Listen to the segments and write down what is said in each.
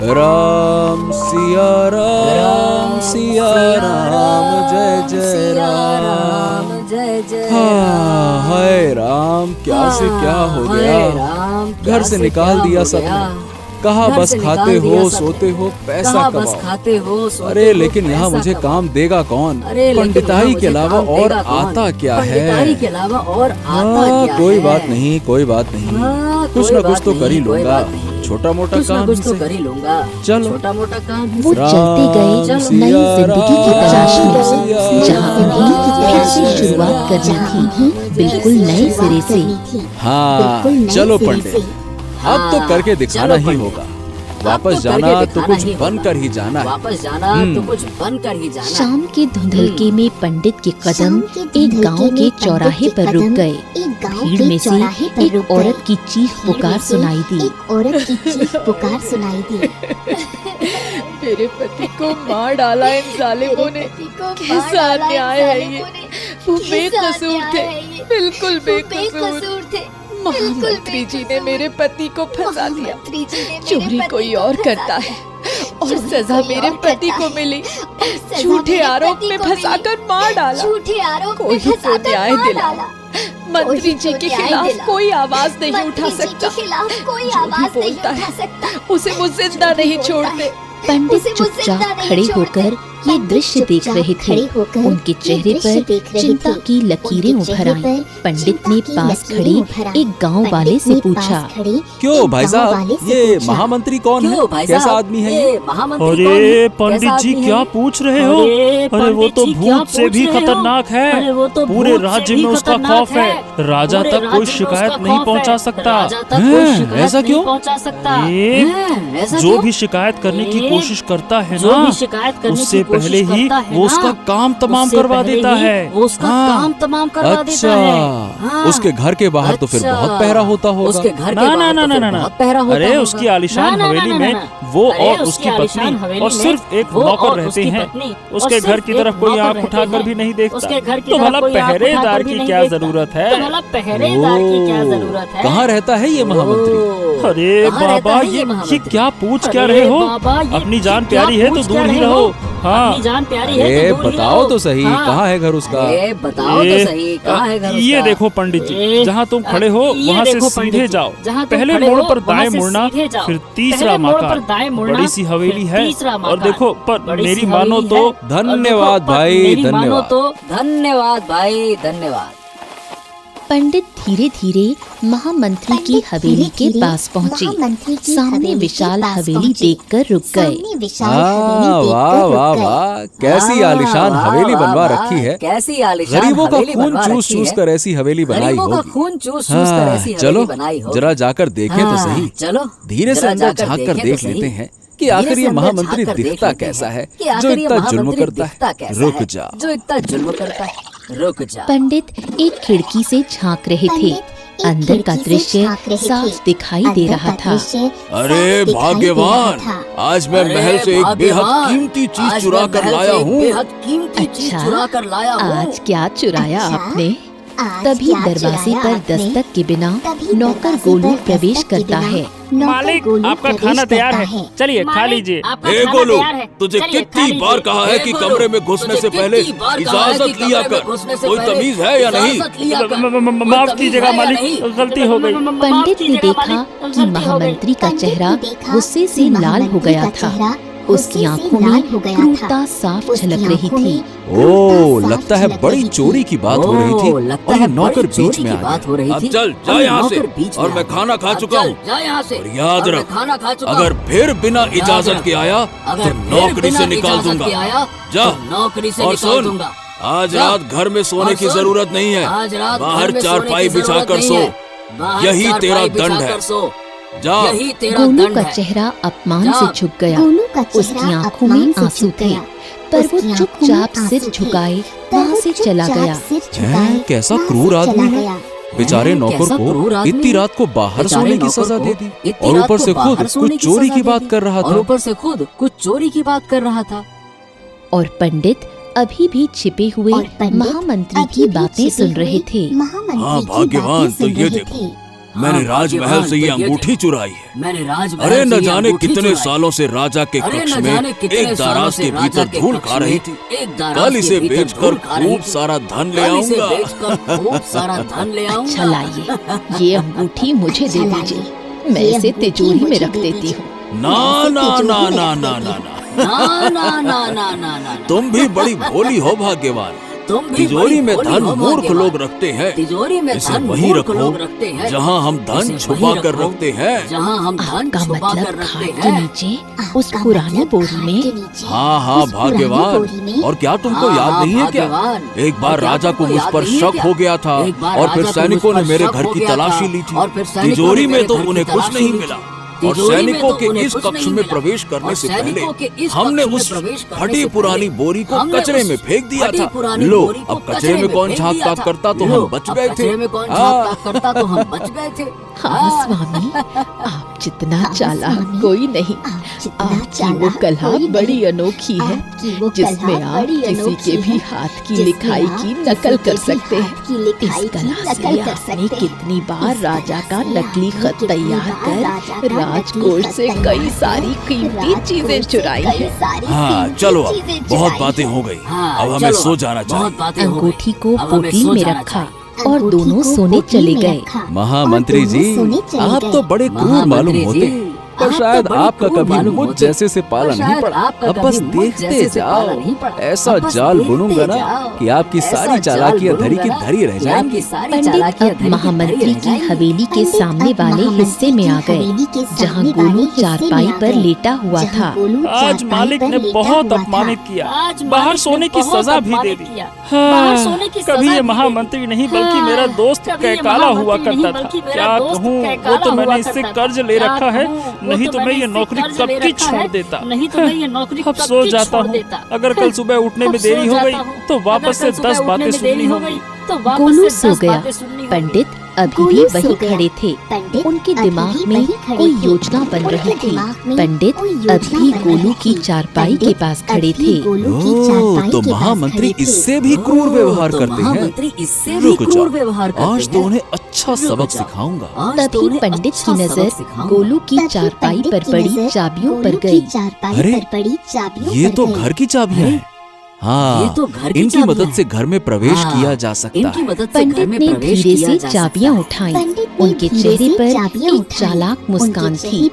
राम सिया राम सिया राम जय जय राम जय जय हाँ, हाय राम क्या से क्या हो गया। घर से निकाल दिया सबने। कहा बस खाते हो सोते हो पैसा कमाओ। अरे लेकिन यहाँ मुझे काम देगा कौन। पंडिताई के अलावा और आता क्या है। कोई बात नहीं कोई बात नहीं, कुछ न कुछ तो कर ही लूंगा। छोटा मोटा काम से कर ही लूंगा। चलो छोटा मोटा काम। वो चलते गए नई जिंदगी की तलाश में, जहाँ उन्हें फिर से शुरुआत करनी थी, बिल्कुल नए सिरे से। हाँ चलो पंडित, अब तो करके दिखाना ही होगा। वापस जाना तो कुछ बनकर ही जाना है। वापस जाना तो कुछ बनकर ही जाना। शाम के धुंधलके में पंडित के कदम एक गांव के चौराहे पर रुक गए। भीड़ में से एक औरत की चीख पुकार सुनाई दी। मेरे पति को मार डाला इन जालिमों ने। कैसा अन्याय है ये। वो बेकसूर थे, बिल्कुल बेकसूर थे। महामंत्री जी ने मेरे पति को फंसा दिया। चोरी कोई और करता है और सजा मेरे पति को मिली। झूठे आरोप में फंसाकर मार डाला। कोई तो न्याय दिला। मंत्री जी के खिलाफ कोई आवाज नहीं उठा सकता। जो भी बोलता है उसे वो जिंदा नहीं छोड़ते। पंडित चुपचाप खड़े होकर ये दृश्य देख रहे थे। उनके चेहरे पर चिंता की लकीरें उभर आईं। पंडित ने पास खड़े एक गांव वाले से पूछा, क्यों भाई साहब ये महामंत्री कौन है, कैसा आदमी है ये? अरे पंडित जी क्या पूछ रहे हो। अरे वो तो भूत से भी खतरनाक है। पूरे राज्य में उसका खौफ है। राजा तक कोई शिकायत नहीं पहुंचा सकता। ऐसा क्यों? जो भी शिकायत करने की कोशिश करता है ना, उससे पहले ही वो उसका काम तमाम करवा देता है। अच्छा, उसके घर के बाहर तो फिर बहुत पहरा होता होगा। ना, अरे उसकी आलीशान हवेली में वो और उसकी पत्नी और सिर्फ एक नौकर रहते हैं। उसके घर की तरफ कोई आँख उठाकर भी नहीं देखता। तो भला पहरेदार की क्या जरूरत है। कहाँ रहता है ये महामंत्री? अरे बाबा ये क्या पूछ क्या रहे हो। अपनी जान प्यारी है तो दूर ही रहो। हाँ बताओ तो सही कहाँ है घर उसका। ये देखो पंडित जी, जहाँ तुम खड़े हो वहाँ से सीधे जाओ। पहले मोड़ पर दाएं मुड़ना, फिर तीसरा मकान, बड़ी सी हवेली है। और देखो पर मेरी मानो तो। धन्यवाद भाई धन्यवाद। पंडित धीरे धीरे महामंत्री की हवेली के पास पहुँचे। सामने विशाल हवेली देखकर रुक गए। वाह वाह वाह, कैसी आलीशान हवेली बनवा रखी है। गरीबों का खून चूस चूस कर ऐसी हवेली बनाई होगी। चलो जरा जाकर देखें तो सही। धीरे से अंदर झाँक कर देख लेते हैं कि आखिर ये महामंत्री दिखता कैसा है जो इतना जुल्म करता है। रुक जा। पंडित एक खिड़की से झांक रहे थे। अंदर का दृश्य साफ दिखाई दे रहा था। अरे भाग्यवान, आज मैं महल से एक बेहद कीमती चीज चुरा कर लाया हूँ। अच्छा, आज क्या चुराया आपने? तभी दरवाजे पर दस्तक के बिना नौकर गोलू प्रवेश करता है। मालिक आपका खाना तैयार है, चलिए खा लीजिए। गोलू, तुझे कितनी बार कहा है कि कमरे में घुसने से पहले इजाजत लिया कर। कोई तमीज है या नहीं? माफ कीजिएगा मालिक, गलती हो गई। पंडित ने देखा कि महामंत्री का चेहरा गुस्से से लाल हो गया था। उसकी आंखों में क्रूरता साफ झलक रही थी। ओह, लगता है बड़ी चोरी की बात हो रही थी और ये नौकर बीच में आ गया। अब चल जा यहाँ से, और मैं खाना खा चुका हूँ। और याद रख, अगर फिर बिना इजाजत के आया तो नौकरी से निकाल दूंगा। जा और सुन, आज रात घर में सोने की जरूरत नहीं है। बाहर चारपाई बिछा कर सो, यही तेरा दंड है। गोलू का चेहरा अपमान से झुक गया। उसकी आंखों में आंसू थे, पर वो चुपचाप सिर झुकाए वहाँ से चला गया। कैसा क्रूर आदमी है। बेचारे नौकर को इतनी रात को बाहर सोने की सजा दे दी और ऊपर से खुद कुछ चोरी की बात कर रहा था। और पंडित अभी भी छिपे हुए महामंत्री की बातें सुन रहे थे। हाँ भाग्यवान, तो ये देखो, मैंने राजमहल से ये अंगूठी चुराई है। मैंने राजमहल अरे से न ये जाने अंगूठी कितने चुराई। सालों से राजा के अरे कक्ष न में जाने कितने एक सालों दाराज से के राजा भीतर के धूल कक्ष खा रही में थी। एक दाराज कल के इसे भीतर बेचकर धूल खा रही खूब थी। सारा धन ले कल इसे आऊंगा। बेचकर खूब सारा धन ले आऊंगा। अच्छा लाइए, ये अंगूठी मुझे दे दीजिए, मैं इसे तिजोरी में रख देती हूँ। ना ना ना ना ना ना ना ना ना ना ना ना ना। तुम भी बड़ी भोली हो भाग्यवान। तुम भी तिजोरी बड़ी में भोली धन हो मूर्ख भाग्यवान। लोग रखते हैं। तिजोरी में इसे धन वहीं मूर्ख रखो लोग रखते हैं जहाँ हम धन इसे छुपा वहीं कर रखो, रखते हैं। जहाँ हम धन आपका छुपा कर मतलब रखते खाट के हैं। नीचे उस पुरानी बोरी में? हाँ हाँ भाग्यवान। और क्या तुमको हाँ, याद हाँ, नहीं है क्या? भाग्यवान। एक बार और क्या राजा को तुमको मुझ याद पर नहीं है शक क्या? हो गया था एक बार और राजा फिर को सैनिकों मुझ ने पर मेरे शक घर हो की गया तलाशी था। ली थी। और फिर सैनिकों तिजोरी ने में मेरे तो घर की उन्हें कुछ तलाशी नहीं ली मिला। थी। और तिजोरी में सैनिकों तो के उन्हें इस कुछ कक्ष नहीं में मिला। प्रवेश करने और से पहले सैनिकों के इस हमने कक्ष में उस प्रवेश करने फटी से पुरानी पहले बोरी को हमने कचरे उस में फेंक दिया फटी था। पुरानी लो बोरी को अब कचरे में कौन फेंक झांक दिया ताक था। करता तो लो, हम बच अब गए थे। कचरे में कौन हाँ। झांक ताक करता तो हम बच गए थे। हाँ स्वामी, आप जितना चालाक कोई नहीं। आपकी वो कला बड़ी अनोखी है जिसमें आप किसी के भी हाथ की लिखाई की नकल कर सकते हैं। इस कला से आपने कितनी बार राजा का नकली खत तैयार कर राजकोष से कई सारी कीमती चीजें चुराई हैं। हाँ चलो अब बहुत बातें हो गई। हाँ, अब हमें चलो, सो जाना चाहिए। बहुत बातें हो गई। अंगूठी को अब हमें पोटली सो में जाना रखा चाहिए। और दोनों सोने चले गए। महामंत्री जी, आप तो बड़े क्रूर मालूम होते, पर शायद आपका कभी मुझ जैसे से पाला नहीं पड़ा। अब बस देखते जाओ, ऐसा जाल बुनूंगा ना कि आपकी सारी चालाकियां धरी की धरी रह जाएंगी। पंडित अब महामंत्री की हवेली के सामने वाले हिस्से में आ गए, जहाँ गोलू चारपाई पर लेटा हुआ था। आज मालिक ने बहुत अपमानित किया, बाहर सोने की सजा भी दे दी। हाँ, कभी ये महामंत्री नहीं बल्कि मेरा दोस्त कैकाला हुआ करता था। क्या कहूँ, वो तो मैंने इससे कर्ज ले रखा है, नहीं तो मैं ये नौकरी कब की छोड़ देता। अब सो जाता हूँ, अगर कल सुबह उठने में देरी हो गई तो वापस से 10 बातें सुननी होंगी। गोलू सो गया। पंडित अभी भी वही खड़े थे। उनके दिमाग में कोई योजना बन रही थी। पंडित अभी गोलू की चारपाई के पास खड़े थे। ओह, तो महामंत्री इससे भी क्रूर व्यवहार करते हैं। महामंत्री इससे भी रुक क्रूर जाओ, व्यवहार करते हैं। आज तो उन्हें अच्छा सबक सिखाऊंगा। आज तो तभी उन्हें पंडित अच्छा की सबक नजर सिखाऊंगा। गोलू की चारपाई पर पड़ी चाबियों पर गई। अरे ये तो घर की चाबियां हैं। हाँ, ये तो घर की इनकी चाबियां मदद हैं। से घर में प्रवेश हाँ, किया जा सकता इनकी है। मदद से घर पंडित में ने प्रवेश धीरे किया से जा चाबियां सकता है। उठाई। उनके चेहरे पर एक चालाक मुस्कान थी।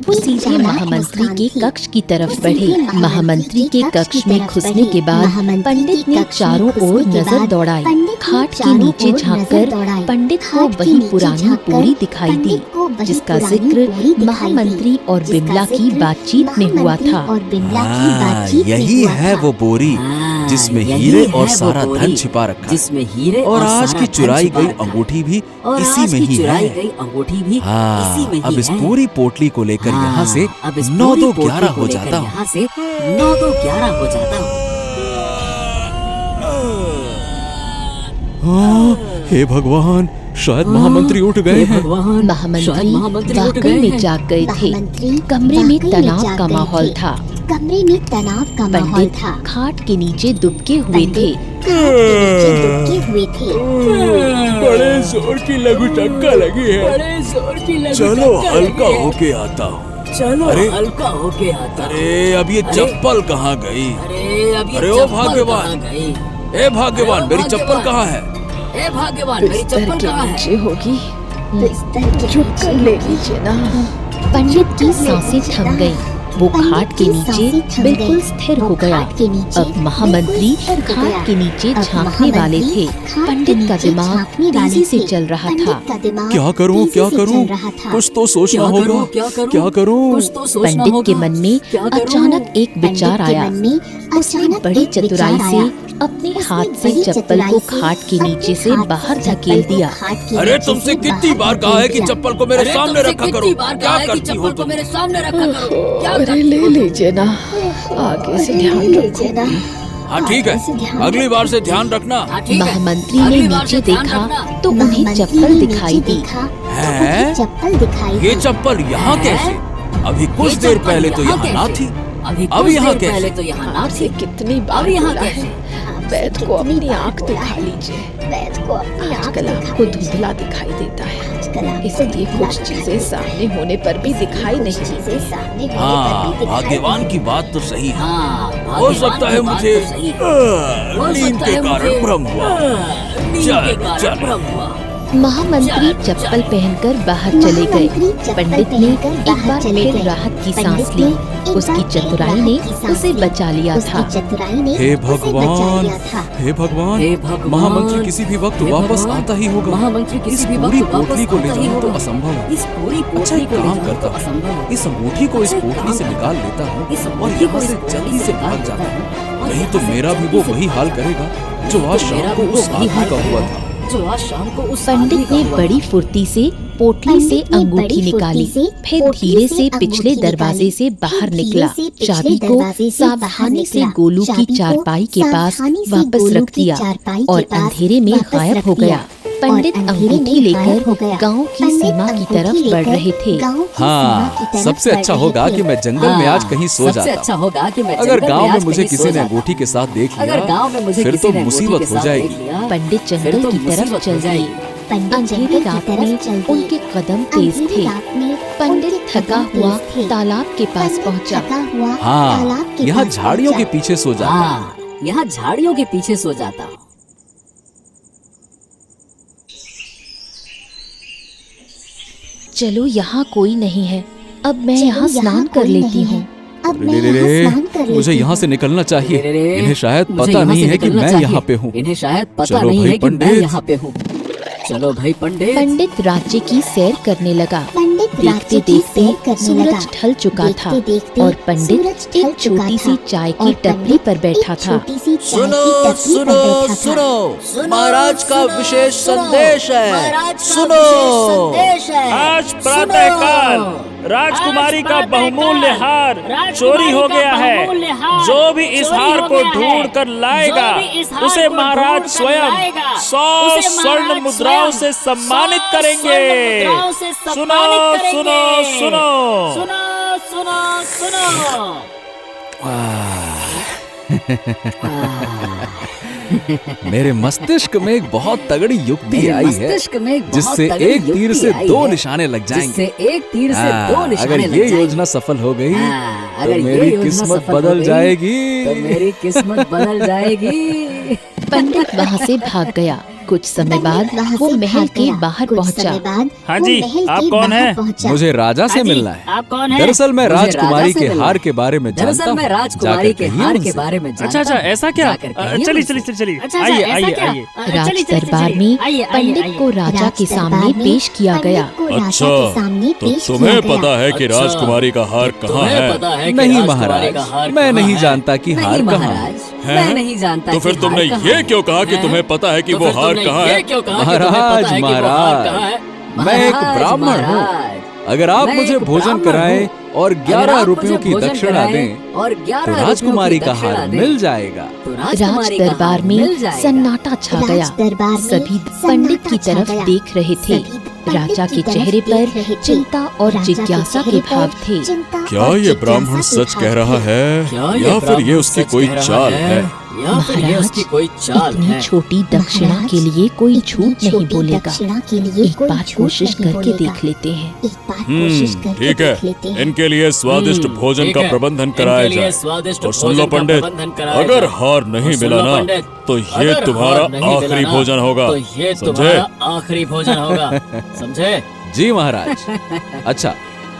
वो सीधे महामंत्री के कक्ष की तरफ बढ़े। महामंत्री के कक्ष में घुसने के बाद पंडित ने चारों ओर नजर दौड़ाई। खाट के नीचे झांककर पंडित को वही पुरानी बोरी दिखाई दी जिसका जिक्र महामंत्री और बिमला की बातचीत में हुआ था। हाँ, यही है वो बोरी हाँ, जिसमें यही हीरे है और वो सारा बोरी, धन छिपा रखा है। जिसमें हीरे और आज सारा की धन चुराई छिपा गई रखा है। अंगूठी भी और इसी आज में की ही चुराई है। गई अंगूठी भी इसी हाँ, में अब ही इस है। पूरी पोटली को लेकर हाँ, यहाँ से अब इस 9 पूरी तो पोटली 11 को हो लेकर जाता हूँ। यहाँ से 9 तो 11 हो जाता हूँ। हे भगवान, शायद महामंत्री उठ गए हैं। महामंत्री उठ वाकई गए में हैं। जाग गए थे। कमरे में तनाव का माहौल था। पंडित खाट के नीचे दुबके हुए थे। बड़े जोर की लघु टक्का लगी है। चलो हल्का होके आता हूँ। चलो अरे, हल्का होके आता हूँ। अरे अब ये चप्पल कहाँ गई? अरे ओ भाग्यवान, ए भाग्यवान, मेरी चप्पल कहाँ है? ए भाग्यवान, मेरी चप्पल कहाँ है? होगी। चुप कर ले लीजिए ना। पंडित की सांसें थम गईं। वो खाट के नीचे बिल्कुल स्थिर हो गया। अब महामंत्री खाट के नीचे झांकने वाले थे। पंडित का दिमाग तेजी से चल रहा था। क्या करूँ क्या करूँ? कुछ तो सोचना होगा। क्या करूँ? पंडित के मन में अचानक एक विचार आया। उसने बड़ी चतुराई से अपने हाथ से चप्पल को खाट के नीचे से बाहर धकेल दिया। अरे तुमसे कितनी बार कहा है कि चप्पल को मेरे सामने रखा करो। क्या करती हो तुम? मेरे सामने रखा करो। क्या अरे ले लीजिए ना, आगे से ध्यान रखो। हाँ ठीक है, अगली बार से ध्यान रखना। महामंत्री ने नीचे देखा तो उन्हें चप्पल दिखाई दी। है? ये चप्पल यहाँ कैसे? अभी कुछ देर पहले तो यहाँ ना थी। अब यहाँ कैसे? तो यहाँ ना थी। कितनी अब यहाँ कैसे? वैद को अपनी आंख दिखा लीजिए। आजकल आपको धुंधला दिखाई देता है, इसलिए कुछ चीजें सामने होने पर भी दिखाई नहीं देती। हाँ, भाग्यवान की बात तो सही है। हाँ, हो सकता है मुझे नींद के कारण भ्रम हुआ। चलो। महामंत्री चप्पल पहनकर बाहर चले गए। पंडित ने एक बार फिर राहत की सांस ली। उसकी चतुराई ने उसे बचा लिया था। हे भगवान, हे भगवान, महामंत्री किसी भी वक्त वापस आता ही होगा। महामंत्री किसी भी पूरी वक्त पोटली वापस को ले आता ही जाना तो होगा। असंभव है। इस पूरी अच्छा पोटली एक को ले काम जाना करता तो असंभव हूँ, है। इस अंगूठी को इस अच्छा, एक पोटली से काम निकाल लेता हूँ इस और अंगूठी को यहाँ इस से पोटली जल्दी से से निकाल भाग लेता जाता हूँ। हूँ। नहीं तो मेरा भी वो वही हाल करेगा जो आज शाम को उस आदमी का हुआ था। जो आज शाम को उस पंडित ने बड़ी फुर्ती से पोटली से अंगूठी निकाली, फिर धीरे से पिछले दरवाजे से बाहर निकला। चाबी को सावधानी से गोलू की चारपाई के पास वापस रख दिया और अंधेरे में गायब हो गया। पंडित अंगूठी लेकर गांव की सीमा की तरफ बढ़ रहे थे। हाँ, सबसे अच्छा होगा कि मैं जंगल में आज कहीं सो सबसे जाता। अच्छा होगा कि मैं अगर जंगल गांव में आज मुझे कहीं किसी सो ने जाता। अंगूठी के साथ देख अगर गांव में लिया मुझे फिर किसी तो ने अंगूठी मुसीबत के हो साथ जाएगी। देख लिया, पंडित फिर जंगल तो की तरफ मुसीबत हो चल दिए। जाएगी। अंधेरे रात में उनके कदम तेज थे। पंडित थका हुआ तालाब के पास पहुंचा। हाँ, यहाँ झाड़ियों के पीछे सो जाता। हाँ, यहाँ झाड़ियों के पीछे सो जाता हूँ। चलो यहाँ कोई नहीं है, अब मैं यहाँ स्नान कर लेती हूँ। मुझे यहाँ से निकलना चाहिए। रे, इन्हें शायद मुझे पता यहाँ नहीं से है कि निकलना मैं चाहिए। यहाँ पे हूँ। इन्हें शायद पता चलो नहीं भाई है कि मैं पंडित। यहाँ पे हूँ। चलो भाई पंडित। पंडित राज्य की सैर करने लगा। देखते देखते सूरज ढल चुका था और पंडित एक छोटी सी चाय की टपली पर बैठा था। सुनो सुनो सुनो, महाराज का विशेष संदेश है। सुनो, आज प्रातःकाल राजकुमारी का बहुमूल्य हार चोरी हो गया है। जो भी इस हार को ढूंढ कर लाएगा उसे महाराज स्वयं 100 स्वर्ण मुद्राओं से सम्मानित करेंगे। सुनो सुनो सुनो। मेरे मस्तिष्क में एक बहुत तगड़ी युक्ति आई है मस्तिष्क में एक बहुत जिससे तगड़ी एक तीर युक्ति से आई 2 है, निशाने लग जाएंगे। जिससे एक तीर से 2 निशाने अगर लग ये जाएंगे। योजना सफल हो गई हाँ, तो अगर ये मेरी योजना किस्मत सफल हो बदल गई, जाएगी। तो मेरी किस्मत बदल जाएगी। पंडित वहाँ से भाग गया। कुछ समय बाद वो महल के बाहर पहुँचा। हाँ जी, आप कौन हैं? मुझे राजा से मिलना है। आप कौन हैं? दरअसल मैं मुझे राजकुमारी राजा से के मिलना हार है। के बारे में जानता दरअसल हूँ। मैं राजकुमारी के जाकर हार कहिए के बारे में अच्छा जानता अच्छा, हूँ। ऐसा क्या? जाकर कहिए चलिए उनसे। चलिए चलिए, अच्छा, आइए ऐसा आइए क्या? आइए। राज दरबार में पंडित को राजा के सामने पेश किया गया। अच्छा, तो तुम्हें पता है कि अच्छा, राजकुमारी का हार कहाँ तुम्हें है? पता है कि नहीं राजकुमारी का हार महाराज, मैं कहाँ नहीं है? जानता कि नहीं हार कहाँ है। महाराज, मैं नहीं जानता तो कि फिर हार तुमने कहाँ ये है। क्यों कहा कि हैं? तुम्हें पता है कि तो वो फिर हार तुमने कहाँ ये है? क्यों कहा कि तुम्हें पता महाराज, है कि वो हार महाराज, कहाँ है? मैं एक महाराज, ब्राह्मण हूँ। महाराज, अगर आप मैं मुझे एक भोजन ब्राह्मण कराएं हूँ। और अगर 11 आप रुपयों मुझे की भोजन दक्षिणा कराएं दें और तो 11 राजकुमारी रुपयों का की हार दक्षिणा मिल दें, जाएगा। तो राज राजकुमारी का दरबार हार में मिल जाएगा। सन्नाटा छा गया। सभी पंडित की तरफ देख रहे थे। राजा के चेहरे पर चिंता और जिज्ञासा के भाव थे। क्या ये ब्राह्मण सच कह रहा है क्या या फिर ये उसकी सच कोई कह रहा चाल है? या फिर ये महाराज, उसकी कोई चाल इतनी है? छोटी दक्षिणा के लिए कोई झूठ नहीं बोलेगा। एक बार कोशिश करके देख लेते हैं। ठीक है, इनके लिए स्वादिष्ट भोजन ठीक का है, प्रबंधन इनके कराया लिए जाए। स्वादिष्ट और सुन लो भोजन का पंडित, प्रबंधन कराया अगर जाए। हार नहीं और सुन मिला लो ना पंडित, तो ये अगर तुम्हारा हार नहीं आखिरी मिला ना, भोजन होगा। तो ये समझे? तुम्हारा आखिरी भोजन होगा। समझे? जी महाराज। अच्छा,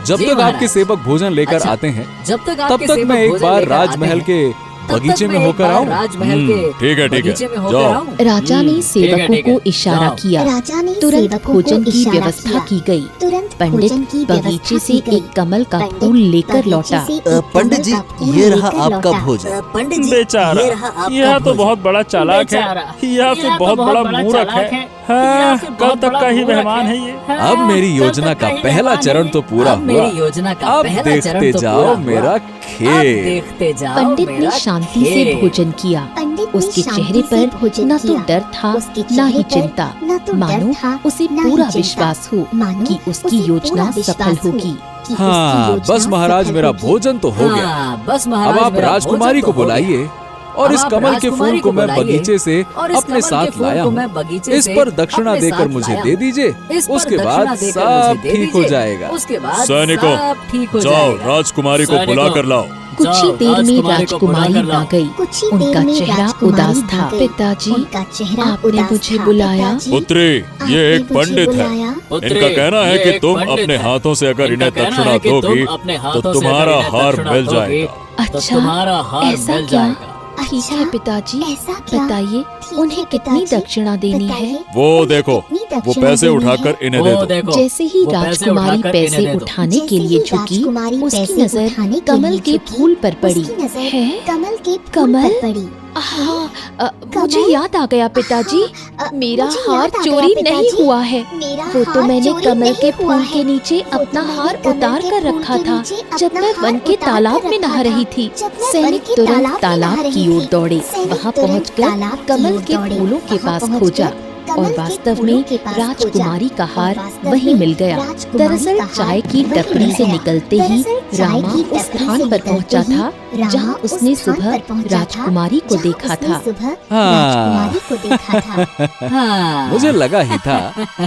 जब जी तक महाराज। आपके सेवक भोजन लेकर अच्छा, आते हैं जब तक तब आपके तक सेवक मैं एक भोजन बार लेकर आते राजमहल हैं, के तब तक बगीचे में मैं एक होकर बार आऊं। राजमहल के ठीक है, बगीचे में होकर जाओ। आऊं। राजा ने सेवकों ठीक है, को इशारा जाओ। किया। तुरंत भोजन की व्यवस्था की गई। पंडित बगीचे से एक कमल का फूल लेकर लौटा। पंडित जी, ये रहा आपका भोजन। पंडित जी, बेचारा, ये रहा आपका यह तो भोजन। बहुत बड़ा चालाक है। यह फिर बहुत बड़ा मूर्ख है। हाँ, कल तक का ही मेहमान है ये। अब मेरी योजना का पहला चरण तो पूरा अब हुआ। मेरी योजना का अब पहला देखते चरण तो जाओ पूरा मेरा हुआ। अब खेल। देखते जाओ पंडित ने मेरा शांति से खेल। भोजन किया। उसके चेहरे पर न तो डर था न ही चिंता, मानो उसे पूरा विश्वास हो कि उसकी योजना सफल होगी। हाँ, बस महाराज, मेरा भोजन तो हो गया। हाँ, बस अब महाराज, आप मेरा राजकुमारी भोजन को तो हो गया। बुलाइए और इस कमल के फूल को मैं बगीचे से अपने साथ लाया हूँ। इस पर दक्षिणा देकर मुझे दे दीजिए, उसके बाद सब ठीक हो जाएगा। सैनिकों, जाओ राजकुमारी को बुला कर लाओ। कुछ ही देर में राजकुमारी आ गई। उनका चेहरा उदास था। पिताजी, आपने मुझे बुलाया? पुत्री, ये एक पंडित है। इनका कहना है कि तुम अपने हाथों से अगर इन्हें दक्षिणा दोगी तो तुम्हारा हार मिल जाएगा। अच्छा, तुम्हारा हार ऐसा मिल क्या? जाएगा। ठीक है पिताजी, बताइए उन्हें कितनी दक्षिणा देनी है? वो देखो, वो पैसे उठाकर इन्हें दे दो। जैसे ही राजकुमारी पैसे उठाने के लिए झुकी, उसकी नजर कमल के फूल पर पड़ी। है कमल? हाँ, मुझे याद आ गया पिताजी, मेरा हार चोरी नहीं हुआ है। वो तो मैंने कमल के फूल के नीचे अपना हार उतार कर रखा था जब मैं वन के तालाब में नहा रही थी। सैनिक तुरंत तालाब की ओर दौड़े। वहाँ पहुंचकर कमल के फूलों के पास खोजा और वास्तव में राजकुमारी का हार वहीं मिल गया। दरअसल चाय की टपरी से निकलते ही रामा उस स्थान पर पहुंचा था जहां उसने सुबह राजकुमारी को देखा था। मुझे लगा ही था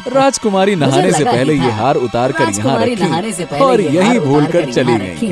राजकुमारी नहाने से पहले ये हार उतार कर यहाँ रखी और यही भूल कर चली गई।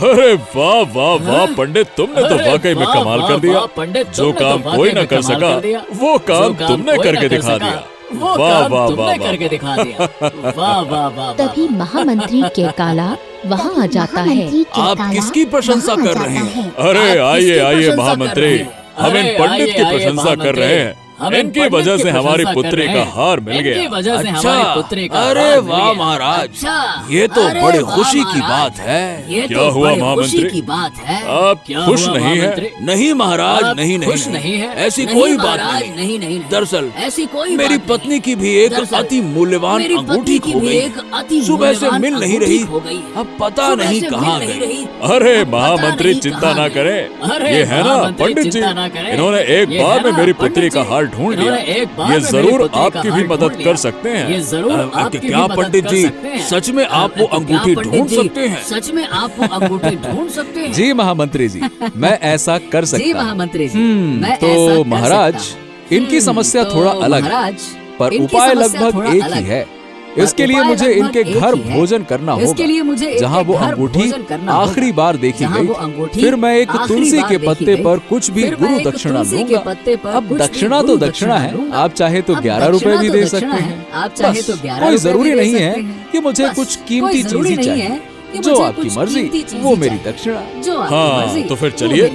अरे वाह वाह वाह पंडित, तुमने तो वाकई में कमाल कर दिया। जो काम कोई न कर सका वो काम तुमने करके दिखा दिया। वाह वाह वाह करके दिखा दिया। वाह वाह वाह। तभी महामंत्री केकाला वहाँ आ जाता है। आप किसकी प्रशंसा कर रहे हैं? अरे आइए आइए महामंत्री, हम इन पंडित की प्रशंसा कर रहे हैं। इनकी वजह से हमारी पुत्री का हार मिल गया। अच्छा, अरे वाह महाराज, ये तो बड़े खुशी की बात है। क्या हुआ महामंत्री? आप खुश नहीं है? नहीं महाराज, नहीं खुश नहीं है। ऐसी कोई बात नहीं। दरअसल मेरी पत्नी की भी एक अति मूल्यवान अंगूठी खो गई। सुबह से मिल नहीं रही, अब पता नहीं कहाँ गई। अरे महामंत्री चिंता ना करें, ये है ना पंडित जी, इन्होंने एक बार में मेरी पुत्री का हार ढूंढ लिया। ये जरूर आपकी भी मदद कर सकते हैं। क्या पंडित जी, सच में आप वो अंगूठी ढूंढ सकते हैं? सच में आप वो अंगूठी ढूंढ सकते हैं? जी महामंत्री जी, मैं ऐसा कर सकता हूँ। महामंत्री जी, मैं तो ऐसा कर महाराज, सकता हूँ। इनकी समस्या थोड़ा अलग है, पर उपाय लगभग एक ही है। इसके लिए मुझे इनके घर भोजन करना होगा जहाँ वो अंगूठी आखिरी बार देखी गई। फिर मैं एक तुलसी के पत्ते पर कुछ भी गुरु दक्षिणा लूंगा। अब दक्षिणा तो दक्षिणा है, आप चाहे तो 11 रुपए भी दे सकते हैं। बस कोई जरूरी नहीं है कि मुझे कुछ कीमती चीज ही चाहिए। जो आपकी मर्जी, वो मेरी दक्षिणा। हाँ, तो फिर चलिए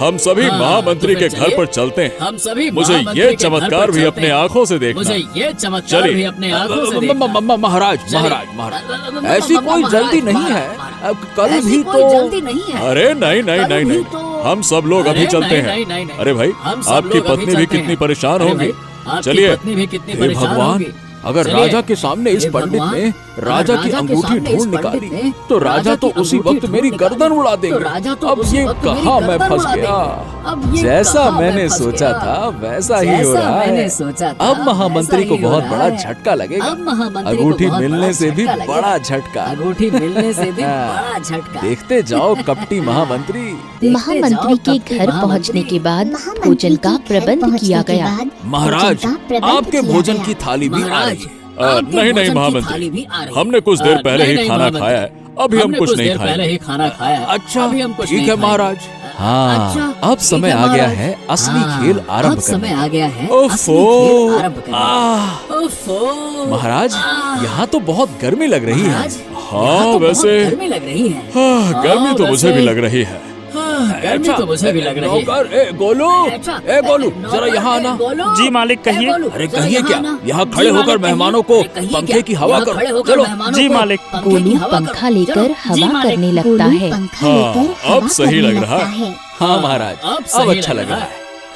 हम सभी महामंत्री के घर पर चलते हैं। हम सभी मुझे ये चमत्कार भी अपने आँखों से देखना। मुझे ये चमत्कार भी अपने आँखों से देखना। महाराज, ऐसी कोई जल्दी नहीं है, अब कल भी तो। अरे नहीं, हम सब लोग अभी चलते हैं। अरे भाई, आपकी पत्नी भी कितनी परेशान होगी। चलिए। हे भगवान, अगर राजा के सामने इस पंडित ने राजा की अंगूठी ढूंढ निकाली तो राजा तो उसी वक्त मेरी गर्दन उड़ा देंगे। अब ये कहाँ मैं फंस गया। जैसा मैंने सोचा था वैसा ही हो रहा है। अब महामंत्री को बहुत बड़ा झटका लगेगा। अंगूठी मिलने से भी बड़ा झटका। देखते जाओ कपटी महामंत्री। महामंत्री के घर पहुंचने के बाद भोजन का प्रबंध किया गया। महाराज, आपके भोजन की थाली भी आ रही है। नहीं महामंत्री, हमने कुछ देर पहले ही खाना खाया है, अभी हम कुछ नहीं खाए। अच्छा, ठीक है महाराज। हाँ, अब समय आ गया है असली खेल आरंभ करने। महाराज, यहाँ तो बहुत गर्मी लग रही है। हाँ वैसे गर्मी तो मुझे भी लग रही है। गर्मी तो मुझे भी लग रही है। गोलू, जरा यहाँ आना। जी मालिक, कहिए। अरे कहिए क्या, यहाँ खड़े होकर मेहमानों को पंखे की हवा करो। चलो। जी मालिक। गोलू पंखा लेकर हवा करने लगता है। हाँ, अब सही लग रहा है। हाँ महाराज, अब अच्छा लग रहा है।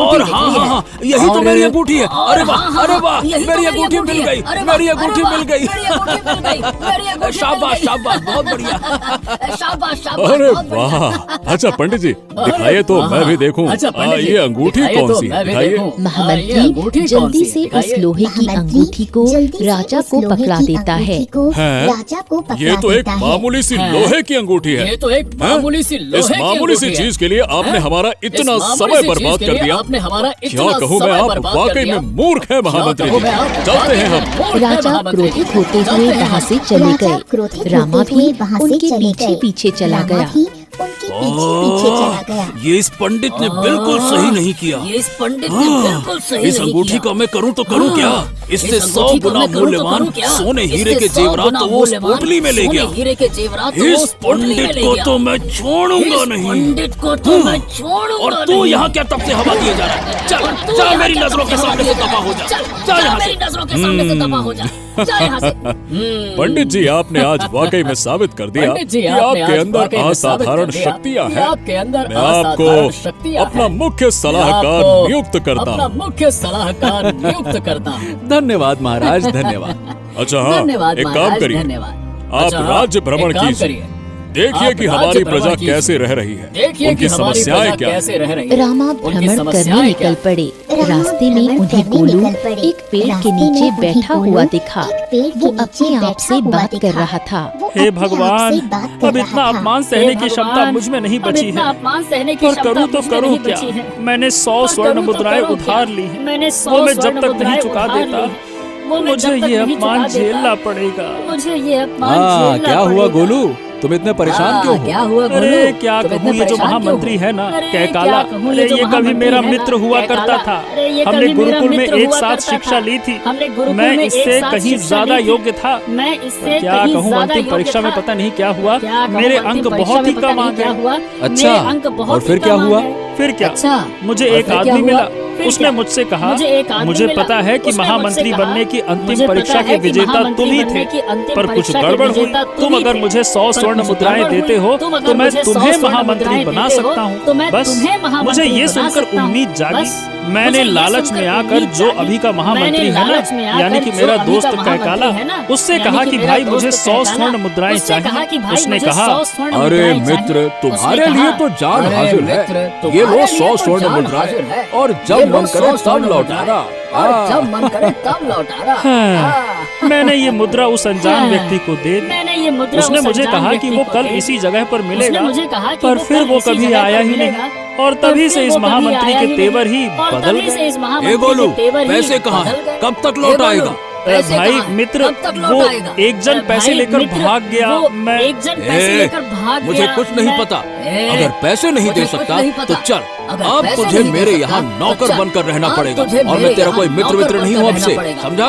और हाँ, यही तो मेरी अंगूठी है। अरे वाह, अरे वाह, मेरी अंगूठी मिल गई, मेरी अंगूठी मिल गई। शाबाश शाबाश, बहुत बढ़िया। अरे वाह, अच्छा पंडित जी दिखाइए तो मैं भी देखूं। ये अंगूठी कौन सी है, दिखाइए। महामंत्री जल्दी से उस लोहे की अंगूठी को राजा को पकड़ा देता है। ये तो एक मामूली सी लोहे की अंगूठी है। ये तो एक मामूली सी लोहे इस की मामूली सी अंगूठी है। चीज के लिए आपने हमारा इतना समय बर्बाद कर दिया। आपने हमारा क्या कहूँ मैं, आप वाकई में मूर्ख हैं महामंत्री जी। चलते हैं हम। राजा क्रोधित होते हुए वहाँ से चले गए। रामा भी उनके पीछे पीछे चला गया। पीछे पीछे चला गया। ये इस पंडित ने बिल्कुल सही नहीं किया। ये इस पंडित ने बिल्कुल सही इस नहीं अंगूठी किया। का मैं करूं तो करूं क्या? इससे इस 100 अंगूठी का गुना मैं करूं तो मूल्यवान करूं क्या? सोने हीरे इससे के 100 जेवरात गुना तो वो उस मूल्यवान पोटली में ले सोने गया। हीरे के जेवरात तो वो इस उस पोटली में पंडित ले को गया। तो मैं छोड़ूंगा इस नहीं। पंडित को तो मैं छोड़ूंगा और तू नहीं। यहाँ क्या तब से हवा दिए जा रहा है? चल चल मेरी नजरों के सामने से दफा हो जा। चल यहाँ मेरी से। नजरों के सामने से दफा हो जा। जा यहाँ से। पंडित जी, आपने आज वाकई में साबित कर दिया पंडित जी, कि आपने आपके आज अंदर वाकई में साबित कर असाधारण दिया शक्तियाँ कि हैं। आपके अंदर मैं असाधारण शक्तियाँ आपको अपना हैं। मुख्य सलाहकार आपको नियुक्त करता अपना हूँ। मुख्य सलाहकार नियुक्त करता हूँ। धन्यवाद महाराज, धन्यवाद। अच्छा हाँ, धन्यवाद एक काम महाराज, करिए, धन्यवाद। आप अच्छा, हाँ, राज्य भ्रमण एक काम कीजिए। करिए। देखिए आप कि राज्य हमारी भ्रमण प्रजा कीजिए। कैसे रह रही है, देखिए उनकी कि हमारी समस्याएं प्रजा क्या हैं। कैसे रह रही है। रामा उनकी भ्रमण समस्याएं करने क्या निकल हैं। पड़े। रास्ते में उन्हें गोलू एक पेड़ के नीचे बैठा हुआ दिखा। वो अपने आप से बात कर रहा था। हे भगवान, अब इतना अपमान सहने की क्षमता मुझ में नहीं बची है। अपमान सहने की पर करूँ तो करूँ क्या? मैंने 100 स्वर्ण मुद्राएं उधार ली हैं। वो मैं जब तक नहीं चुका देता, मुझे ये अपमान झेलना पड़ेगा। मुझे ये अपमान हाँ, झेलना क्या हुआ पड़ेगा। गोलू, तुम इतने परेशान क्यों हो? क्या हुआ गोलू? अरे क्या तुम कहूँ, इतने ये जो परेशान क्यों महामंत्री हो? है ना, अरे कैकाला, क्या कहूँ, अरे जो ये कभी महामंत्री मेरा है ना, मित्र हुआ करता कैकाला, था। अरे ये हमने कभी मेरा गुरुकुल में मित्र एक हुआ साथ करता शिक्षा था। ली थी। हमने गुरुकुल मैं में एक इससे साथ कहीं शिक्षा ज्यादा ली थी। योग्य था। मैं इससे क्या कहीं कहूँ, ज्यादा अंतिम योग्य परीक्षा में था। पता नहीं क्या हुआ, क्या कहूँ, मेरे अंतिम अंक परीक्षा बहुत ही में पता कम आ नहीं क्या गए। हुआ। अच्छा, मेरे अंक बहुत और फिर ही क्या कम आ हुआ? गए। फिर क्या? अच्छा, मुझे और एक फिर क्या आदमी हुआ? मिला। फिर उसने क्या? मुझसे कहा, मुझे एक आदमी मुझे मिला। पता है कि उसने महामंत्री मुझसे कहा, बनने की मुझे अंतिम पता परीक्षा है के कि विजेता महामंत्री तुम ही बनने थे। की अंतिम पर कुछ परीक्षा के गड़बड़ हुई। विजेता तुम अगर मुझे 100 स्वर्ण मुद्राएं देते हो तो मैं तुम्हें महामंत्री बना सकता हूँ। बस मुझे ये सुनकर उम्मीद जागी। मैंने लालच में आकर जो अभी का महामंत्री है ना, यानी कि मेरा दोस्त कैकाला, उससे कहा कि भाई मुझे 100 स्वर्ण मुद्राएं चाहिए। उसने कहा, अरे मित्र, तुम्हारे लिए तो जान हाजिर है। ये लो 100 स्वर्ण मुद्राएं, और जब मन करे तब लौटाना। जब मन करे तब लौटाना। हाँ, मैंने ये मुद्रा उस अनजान व्यक्ति को दे दी। उसने मुझे कहा कि वो कल इसी जगह पर मिलेगा, पर फिर वो कभी आया ही नहीं। और तभी से इस महामंत्री के तेवर ही बदल गए। ए गोलू, पैसे कहाँ हैं? कब तक लौट आएगा? भाई मित्र, वो एक जन पैसे लेकर भाग गया। मैं मुझे कुछ नहीं पता। अगर पैसे नहीं दे सकता तो चल, अब तुझे मेरे यहाँ नौकर बनकर रहना पड़ेगा। और मैं तेरा कोई मित्र वित्र नहीं हूँ अब से, समझा?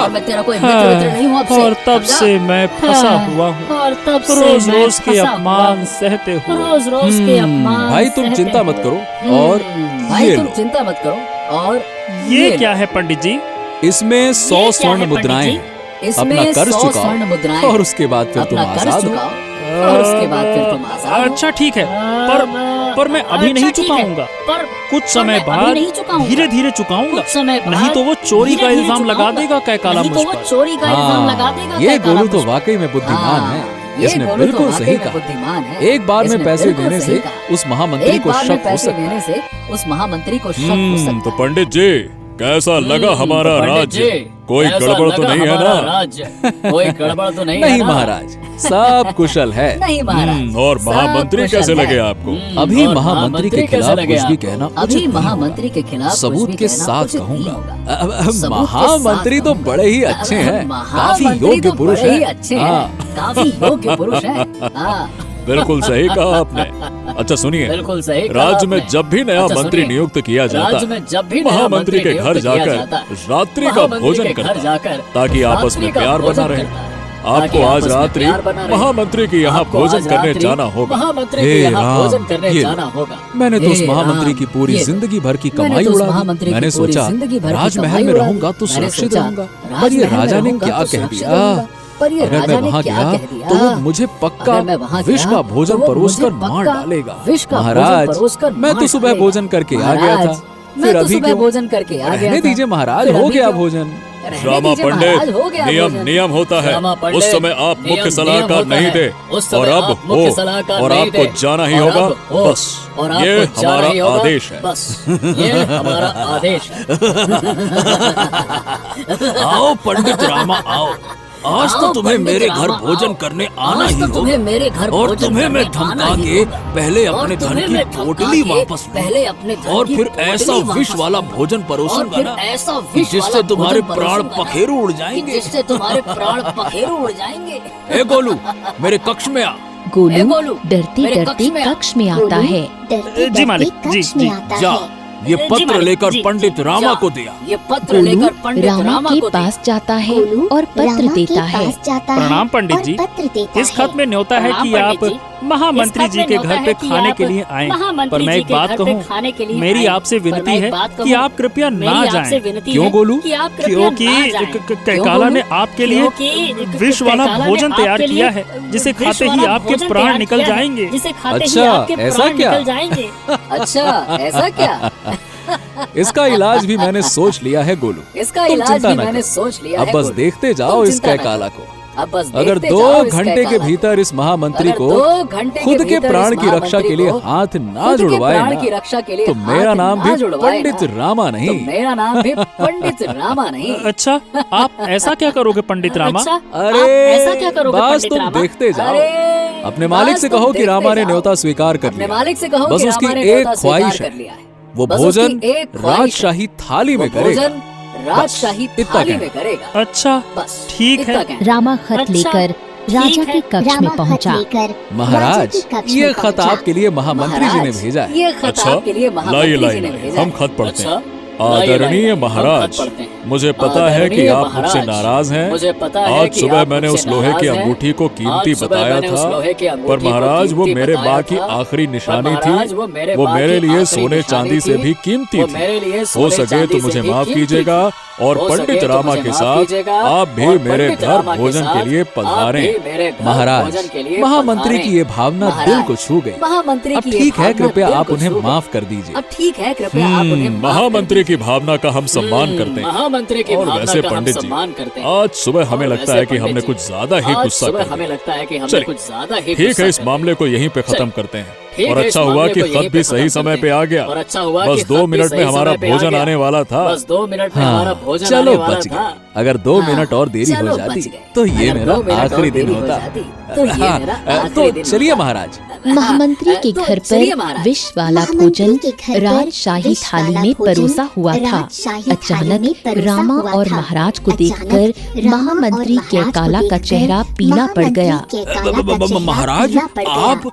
और तब से मैं फंसा हुआ हूँ, रोज रोज के अपमान सहते हुए। रोज रोज के अपमान। भाई तुम चिंता मत करो। और ये लो, चिंता मत करो। और ये क्या है पंडित जी? इसमें 100 स्वर्ण मुद्राएं हैं। अपना कर्ज चुकाओ और उसके बाद फिर तुम आजाद हो। और उसके बाद फिर तुम आजाद हो। अच्छा ठीक है, पर मैं अभी नहीं चुकाऊंगा। पर कुछ समय बाद धीरे धीरे चुकाऊंगा, नहीं तो वो चोरी का इल्जाम लगा देगा कैकाला मुझ पर। चोरी का इल्जाम लगा देगा। ये गोलू तो वाकई में बुद्धिमान है। इसने बिल्कुल सही कहा। एक बार में पैसे देने से उस महामंत्री को शक हो सकता है। उस महामंत्री को शक हो सकता है। तो पंडित जी, कैसा लगा हमारा राज्य? कोई गड़बड़ तो नहीं है ना? कोई गड़बड़ तो नहीं है नहीं ना? महाराज, सब कुशल है। नहीं महाराज। और महामंत्री कैसे लगे आपको? अभी महामंत्री के खिलाफ कुछ भी कहना अभी उचित नहीं महामंत्री के खिलाफ सबूत के साथ कहूँगा। महामंत्री तो बड़े ही अच्छे हैं, काफी योग्य पुरुष हैं। काफी योग्य पुरुष हैं। बिल्कुल सही कहा आपने। अच्छा सुनिए, बिल्कुल सही कहा राज्य में आपने। जब भी नया अच्छा, मंत्री सुनिए, नियुक्त किया राज्य जाता में जब भी नया महामंत्री के मंत्री घर नियुक्त किया जाकर जाता, रात्रि का महामंत्री भोजन के घर करता, जाकर ताकि आपस में रात्रि का प्यार भोजन बना रहे। करता, आपको ताकि आज आपस में रात्रि प्यार बना रहे। महामंत्री के यहाँ आपको भोजन आज करने रात्रि जाना होगा। महामंत्री के हे यहाँ राम, भोजन करने ये जाना होगा। मैंने तो उस हे महामंत्री राम, की पूरी ये जिंदगी भर की मैंने कमाई तो उस उड़ा दी। महामंत्री की मैंने पूरी सोचा जिंदगी भर की राजमहल कमाई में उड़ा दी। रहूंगा तो मैंने सुरक्षित सोचा, रहूंगा, पर ये राजमहल में राजा ने रहूंगा क्या तो कह सुरक्षित दिया? रहूंगा। पर ये अगर राजा मैं ने वहाँ क्या गया कह दिया? तो वो मुझे पक्का अगर मैं वहाँ विष गया, का भोजन तो वो परोस कर मुझे मार पक्का डालेगा। विष का भोजन महाराज, परोसकर मैं तो मार सुबह डालेगा। भोजन करके आ गया था, महाराज, फिर मैं तो अभी सुबह क्यों? भोजन करके आ गया रहने था। दीजिए महाराज, फिर हो अभी गया क्यों? भोजन। रहने श्यामा दीजिए महाराज, हो पंडित, गया नियम भोजन। नियम होता है। श्यामा पंडित, उस समय आप नियम मुख्य सलाहकार होता नहीं है। थे उस समय और अब आप मुख्य हो, सलाहकार और नहीं आपको थे। जाना ही और होगा। अब हो, बस और ये आपको जाना ही हमारा होगा। आदेश है। बस ये हमारा आदेश है। आओ पंडित रामा, आओ। आज तो आओ तुम्हें पंडित मेरे घर रामा, भोजन आओ। करने आना आज ही तो तुम्हें होगा। मेरे घर और भोजन तुम्हें मैं करने आना धमका ही के होगा। पहले और अपने धन तुम्हें की मैं धमका पोटली के वापस पहले अपने धन और की फिर पोटली ऐसा वापस विष वाला भोजन और परोसूंगा फिर ना ऐसा कि विष जिससे वाला तुम्हारे भोजन प्राण परोसूंगा ना पखेरु उड़ कि जाएंगे। जिससे तुम्हारे प्राण पखेरु उड़ जाएंगे। ए गोलू, मेरे कक्ष में आ। गोलू डरते डरते कक्ष में आता है। जी मालिक, जी जी। जा ये पत्र लेकर पंडित रामा को दिया। ये पत्र गोलू लेकर पंडित रामा के पास जाता है और पत्र देता है। प्रणाम पंडित जी। इस खत में न्योता है कि आप महामंत्री जी के घर पे खाने के लिए आएं। पर मैं एक बात कहूँ, मेरी आपसे विनती है कि आप कृपया ना जाएं। क्यों गोलू? क्योंकि कैकाला ने आपके लिए विष वाला भोजन तैयार किया है, जिसे खाते ही आपके प्राण निकल जाएंगे। अच्छा ऐसा क्या? अच्छा ऐसा क्या? इसका इलाज भी मैंने सोच लिया है गोलू। इसका तुम इलाज चिंता भी ना मैंने करो। सोच लिया अब है बस गोलू। देखते जाओ तुम इस चिंता ना कैकाला करो। को। अब बस अगर देखते 2 जाओ इस घंटे के कैकाला भीतर इस महामंत्री अगर को 2 घंटे के खुद के भीतर प्राण इस की रक्षा के लिए महामंत्री को हाथ ना खुद के जुड़वाए प्राण ना, की रक्षा के लिए तो मेरा हाथ नाम ना भी जुड़वाए पंडित ना, रामा तो नहीं। मेरा नाम भी पंडित रामा नहीं। अच्छा, आप ऐसा क्या करोगे पंडित रामा? अरे बस तुम देखते जाओ। अरे अपने मालिक से कहो कि रामा ने न्योता स्वीकार कर अपने लिया। मालिक से कहो बस कि उसकी रामा ने एक न्योता स्वीकार ख्वाहिश कर है, लिया है। वो बस भोजन उसकी एक ख्वाहिश है। राजशाही थाली में वो करेगा। भोजन राजशाही इतना थाली कहना। में करेगा। अच्छा बस ठीक इतना है। कहना। रामा खत लेकर राजा के कक्ष में पहुंचा। महाराज ये खत आपके लिए महामंत्री जी ने महाराज, भेजा है। ये खत अच्छा, आपके लिए महामंत्री लाइए जी ने लाइए भेजा हम है। खत पढ़ते हैं। अच्छा, आदरणीय हम महाराज, खत पढ़ते हैं। मुझे पता है कि आदरणीय आप महाराज, मुझसे नाराज हैं। मुझे पता है आज कि सुबह आप मैंने मुझसे उस लोहे की नाराज हैं। अंगूठी को कीमती आज सुबह बताया मैंने उस था, लोहे की अंगूठी पर को महाराज वो कीमती मेरे बताया बा की था। आखिरी पर निशानी महाराज थी। वो मेरे वो बा मेरे की लिए आखिरी सोने निशानी चांदी से थी। भी कीमती वो थी। मेरे लिए हो सोने सके चांदी तो से मुझे भी माफ कीमती कीजिएगा और हो पंडित सके तो रामा मुझे के माफ साथ कीजिएगा आप भी और मेरे पंडित घर रामा के भोजन के साथ लिए आप भी पधारें। मेरे घर महाराज भोजन के लिए महामंत्री पधारें। की ये भावना दिल महाराज, को छू गई। महामंत्री अब की ये ठीक है, भावना कृपया दिल आप को उन्हें छू गई। माफ कर दीजिए। अब ठीक है, कृपया आप उन्हें माफ कर महामंत्री की दीजिए। भावना का हम सम्मान करते हैं। महामंत्री की और भावना वैसे का हम पंडित जी, सम्मान करते हैं। आज सुबह हमें और लगता वैसे है कि पंडित हमने जी, कुछ ज्यादा ही आज गुस्सा सुबह कर हमें दिया। लगता है कि हमने चलिए, कुछ ज्यादा ही ठीक गुस्सा है, इस कर मामले को यहीं पे खत्म चलिए। करते हैं। ठीक और है, इस अच्छा हुआ मामले कि को यहीं खत पे भी खत्म सही करते समय हैं। पे आ गया। और अच्छा हुआ बस कि 2 खत भी मिनट सही में हमारा समय पे आ भोजन गया। आने वाला था। बस 2 मिनट में हाँ, हमारा भोजन चलो आने वाला बच था। गए। अगर 2 हाँ, मिनट और देरी चलो हो बच जाती गए। तो ये अगर मेरा 2 मिनट और आखिरी दिन देरी हो होता। जाती, तो ये हाँ, मेरा तो आखिरी दिन चलिए होता। महाराज। महामंत्री के तो घर चलिए पर महाराज। विष वाला भोजन राजशाही थाली में परोसा हुआ था। अचानक रामा और महाराज को देखकर महामंत्री कैकाला का चेहरा पीला पड़ गया। महाराज आप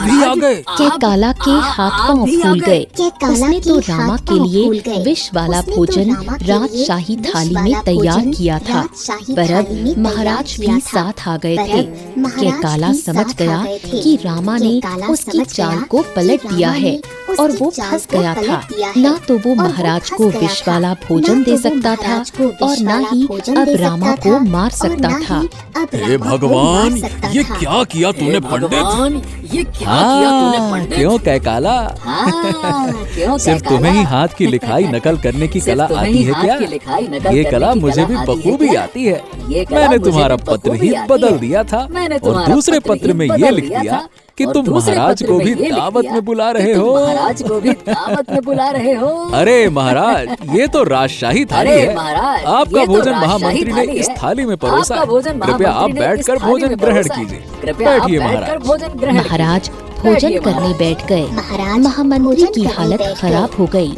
भी आ गए। कैकाला के हाथ पांव फूल गए। उसने तो रामा के लिए विष वाला भोजन राजशाही थाली में तैयार किया था, पर अब महाराज भी साथ आ गए थे। कैकाला समझ गया कि रामा ने उसकी चाल को पलट दिया है और वो फंस गया था। ना तो वो महाराज को विष वाला भोजन दे सकता था और ना ही अब रामा को मार सकता था। हे भगवान, ये क्या किया तूने पंडित? भगवान, ये क्या किया तूने पंडित? क्यों कैकाला? क्यों सिर्फ कैकाला? तुम्हें ही हाथ की लिखाई नकल करने की सिर्फ कला तुम्हें आती ही है हाथ क्या? की लिखाई नकल ये करने कला की मुझे कला भी आती है बखूबी क्या? आती है। ये कला मैंने मुझे तुम्हारा भी पत्र बखूबी ही आती बदल है। दिया था मैंने और तुम्हारा दूसरे पत्र पत्र ही में बदल ये लिख दिया दिया था कि और तुम दूसरे महाराज पत्र को में भी ये लिख दावत दिया में बुला कि रहे तुम हो। महाराज को भी दावत में बुला रहे हो। अरे महाराज, ये तो राजशाही थाली अरे है। महाराज, आपका ये तो भोजन राजशाही महामंत्री ने थाली इस है। थाली में परोसा आपका है। भोजन कृपया आप महामंत्री ने इस बैठकर थाली भोजन में ग्रहण परोसा है। कीजिए। कृपया आप बैठिए बैठकर महाराज। भोजन ग्रहण महाराज भोजन बैठिए करने महाराज। बैठ गए। महामंत्री की हालत खराब हो गई।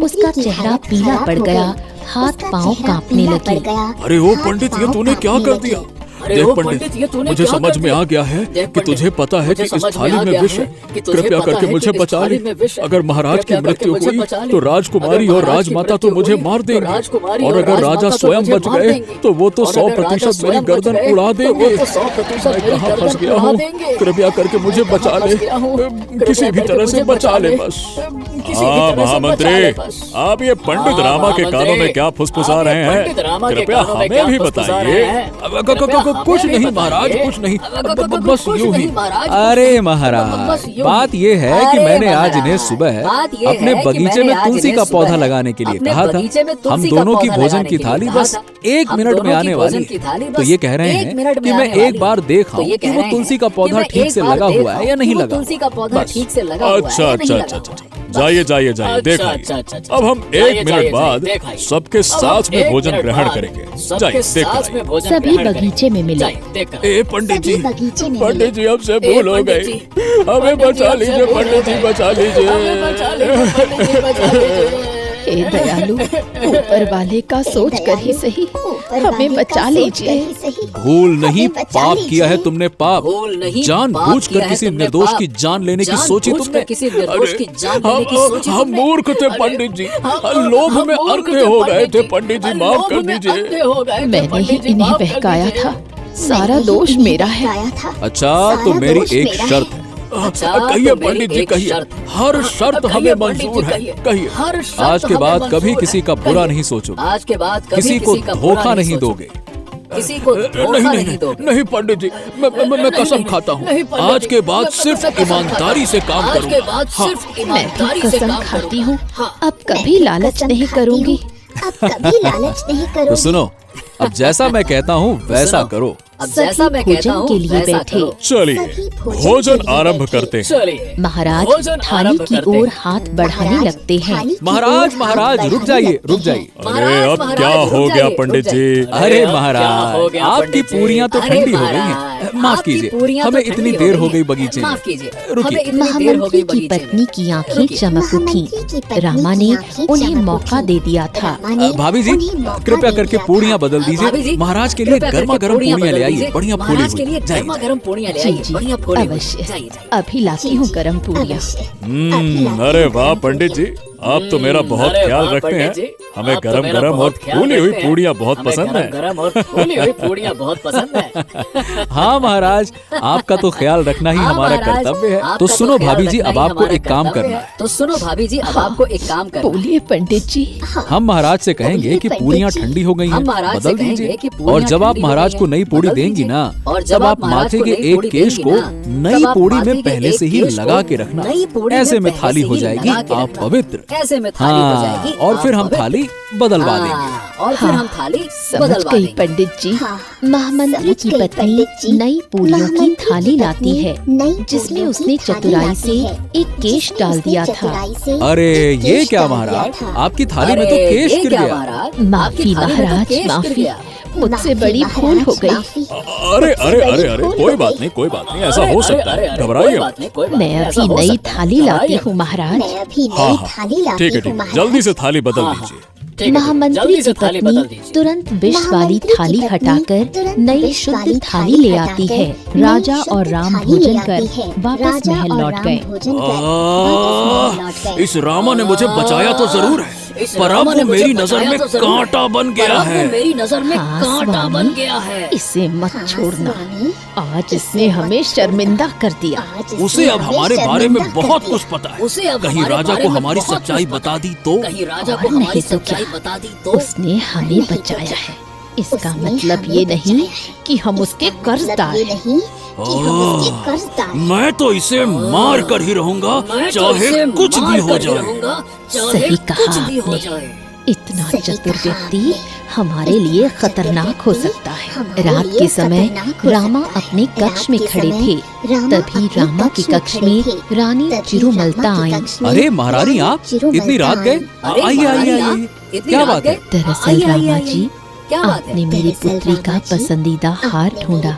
उसका चेहरा पीला पड़ गया, हाथ पांव कांपने लगे। अरे ओ पंडित, ये तूने क्या कर दिया? अरे देख ओ पंडित, पंडित, ये तूने मुझे क्या समझ कर में दिया? आ गया है देख कि पंडित, तुझे पता है कि मुझे इस समझ में थाली आ में गया विष है है। कि तुझे कृपया पता करके है मुझे कि इस बचा थाली ले। में विष है। अगर महाराज की कृपया करके मृत्यु मुझे हुई बचा ले। तो राजकुमारी अगर और महाराज की राजमाता तो मृत्यु मुझे हुई मार तो देंगे। राजकुमारी और और अगर राजा राजमाता तो स्वयं मुझे बच मार गए देंगे। तो वो तो और 100% अगर मेरी राजा गर्दन स्वयं बच उड़ा गए, तो देंगे। वो तो 100% मैं मेरी कहाँ फंस गर्दन गया उड़ा हूँ? देंगे। कृपया करके मुझे मैं बचा कहाँ ले। फंस गया हूँ? किसी भी कृपया तरह करके से मुझे बचा ले बचा बस। किसी भी तरह से बचा महामंत्री, ले बस। आप ये पंडित हाँ, रामा के कानों में महामंत्री, क्या फुसफुसा आप ये रहे पंडित रामा हैं? के कृपया कानों में हमें क्या भी फुसफुसा बताइए। रहे हैं? कुछ नहीं महाराज, कुछ नहीं। बस कुछ यूं ही। नहीं महाराज, अरे बस महाराज, यूं ही। बात ये है कि अरे मैंने आज महाराज, इन्हें सुबह बात ये अपने है कि बगीचे मैंने में आज तुलसी इन्हें का पौधा सुबह लगाने के लिए अपने कहा था। बगीचे में हम तुलसी का दोनों की पौधा भोजन लगाने की के लिए थाली कहा बस था। 1 हम मिनट में दोनों आने की वाली भोजन की थाली है। बस तो ये कह रहे 1 हैं मिनट में कि मैं आने वाली एक बार है। देख तो आऊं ये कि कह वो रहे तुलसी हैं का कि पौधा मैं ठीक एक से बार लगा देख हुआ है आऊं या कि नहीं वो लगा। तुलसी का पौधा बस। ठीक से लगा हुआ है अच्छा या अच्छा नहीं अच्छा लगा हुआ है। अच्छा, जाइए जाइए जाइए, देख अच्छा, आइए। अच्छा, अच्छा, अच्छा। अब हम जाइए, 1 जाइए, मिनट बाद देख आइए। सबके अब साथ हम में 1 भोजन मिनट ग्रहण बाद करेंगे। सबके जाइए देख साथ में आइए। भोजन सभी ग्रहण करेंगे। बगीचे में मिले। जाइए, देख कर। ए पंडित जी, पंडित जी हमसे भूल हो पंडित गई। जी, हमें पंडित जी, बचा हमसे लीजिए भूल हो पंडित जी, गई। बचा हमें बचा लीजिए लीजिए। पंडित जी, बचा लीजिए। हे दयालु, ऊपर वाले का सोच कर ही सही हमें बचा लीजिए। भूल नहीं, पाप किया है तुमने, पाप। जानबूझकर किसी निर्दोष की जान लेने की सोची तुमने। हम मूर्ख थे पंडित जी, लोभ में अंधे हो गए थे पंडित जी, माफ कर दीजिए। मैंने ही इन्हें बहकाया था, सारा दोष मेरा है। अच्छा, तो मेरी एक शर्त है। कहिए पंडित जी, कहिए। हर शर्त हमें मंजूर है, कहिए। आज के बाद कभी किसी का बुरा नहीं सोचोगे, आज के बाद किसी को धोखा नहीं दोगे। किसी को नहीं पंडित जी, मैं कसम खाता हूँ, आज के बाद सिर्फ ईमानदारी से काम करूँगा। मैं भी कसम खाती हूँ, अब कभी लालच नहीं करूँगी। तो सुनो, अब जैसा मैं कहता हूँ वैसा करो। जैसा मैं कहता भोजन हूँ के लिए वैसा बैठे। करो। चलिए भोजन आरंभ करते हैं। चलिए महाराज भोजन थाली आरंभ की करते ओर हैं। हाथ बढ़ाने लगते हैं। महाराज, महाराज रुक जाइए, रुक जाइए। अरे अब क्या हो गया पंडित जी? अरे महाराज, आपकी पूरियां तो ठंडी हो गई हैं। माफ कीजिए, हमें इतनी देर हो गई बगीचे में। रुकिए। महामंत्री की पत्नी की आंखें चमक उठी। रामा ने उन्हें मौका दे दिया था। भाभी जी, कृपया करके पूड़ियाँ बदल दीजिए। महाराज के लिए गर्मा गर्म पूड़ियाँ ले आइए, बढ़िया फूली हुई। गर्मा गर्म पूड़ियाँ ले जी आइए, जी, बढ़िया फूली हुई। अवश्य। जाइए, जाइए। अभी लाती हूँ गरम पूरियाँ। अरे वाह पंडित जी, आप तो मेरा बहुत अरे ख्याल वाह, रखते पंडित हैं। जी, हमें आप तो गरम मेरा गरम और बहुत ख्याल फूली हुई रखते हैं। पूड़ियाँ बहुत हमें पसंद है। गरम और फूली हुई पूड़ियाँ बहुत पसंद है। हाँ महाराज, आपका तो ख्याल रखना ही हमारा कर्तव्य है। तो सुनो भाभी जी, अब आपको एक काम करना है। तो सुनो भाभी जी, अब आपको एक काम करना है। बोलिए पंडित जी। हम महाराज से कहेंगे कि पूड़ियाँ ठंडी हो गई हैं, हम महाराज से बदल कहेंगे दीजिए। कि पूड़ियाँ और जब आप ठंडी हो महाराज गई को हैं, नई पूड़ी बदल देंगी दीजिए। ना, और जब तब आप महाराज माथे को के नई एक पूड़ी केश देंगी को ना, नई तब आप पूड़ी माथे में के पहले एक से ही केश को लगा के रखना। नई पूड़ी ऐसे में पहले थाली से हो ही जाएगी लगा के आप रखना। पवित्र। ऐसे में थाली हो हाँ, जाएगी और फिर आप हम पवित्र। थाली बदलवा देंगे। और फिर हम थाली समझ बदलवा गई देंगे। पंडित जी। महामंत्री की पत्नी नई पूड़ियों की थाली लाती है, जिसमें उसने चतुराई से एक केश डाल दिया था। अरे ये क्या महाराज, आपकी थाली में तो अरे, केश ये गिर क्या गया। महाराज? माफी आपकी थाली में तो महाराज, केश गिर माफी। गया। मुझसे बड़ी भूल हो गई। अरे अरे अरे अरे, कोई बात नहीं, कोई बात नहीं, ऐसा हो सकता है, घबराइए मत। मैं अभी नई थाली लाती हूँ महाराज। हाँ हाँ, ठीक है ठीक है, जल्दी से थाली बदल दीजिए। महामंत्री की पत्नी तुरंत विष वाली थाली हटाकर नई शुद्ध थाली ले आती है। राजा और राम भोजन कर वापस महल लौट गए। इस रामा ने मुझे बचाया तो जरूर है, पर अब वो मेरी नजर में कांटा बन गया है। मेरी नजर में हाँ, कांटा स्वामी, बन गया है। इसे मत छोड़ना। आज इसने हमें शर्मिंदा कर दिया। उसे अब हमारे बारे में बहुत कुछ पता है। उसे अब कहीं हमारे राजा बारे को में हमारी बहुत सच्चाई कुछ बता दी तो? कहीं राजा और को हमारी नहीं तो क्या? सच्चाई बता दी तो? उसने हमें बचाया है, इसका मतलब ये नहीं कि हम उसके कर्जदार हैं। मैं तो इसे मार कर ही रहूंगा, मैं तो चाहे इसे कुछ भी मार हो कर ही जाए। रहूंगा, चाहे सही कहा कुछ भी हो आपने। जाए। इतना चतुर व्यक्ति हमारे लिए खतरनाक हो सकता है। रात के समय रामा अपने कक्ष में खड़े थे, तभी रामा के कक्ष में रानी चिरुमलता आई। अरे महारानी, आप इतनी रात गए? अरे आइए महारानी, आइए आप आइए, इतनी क्या रात बात है? गए? दरअसल आइए, आइए, रामा आइए। जी, क्या बात है? आपने मेरी पुत्री का पसंदीदा हार ढूंढा।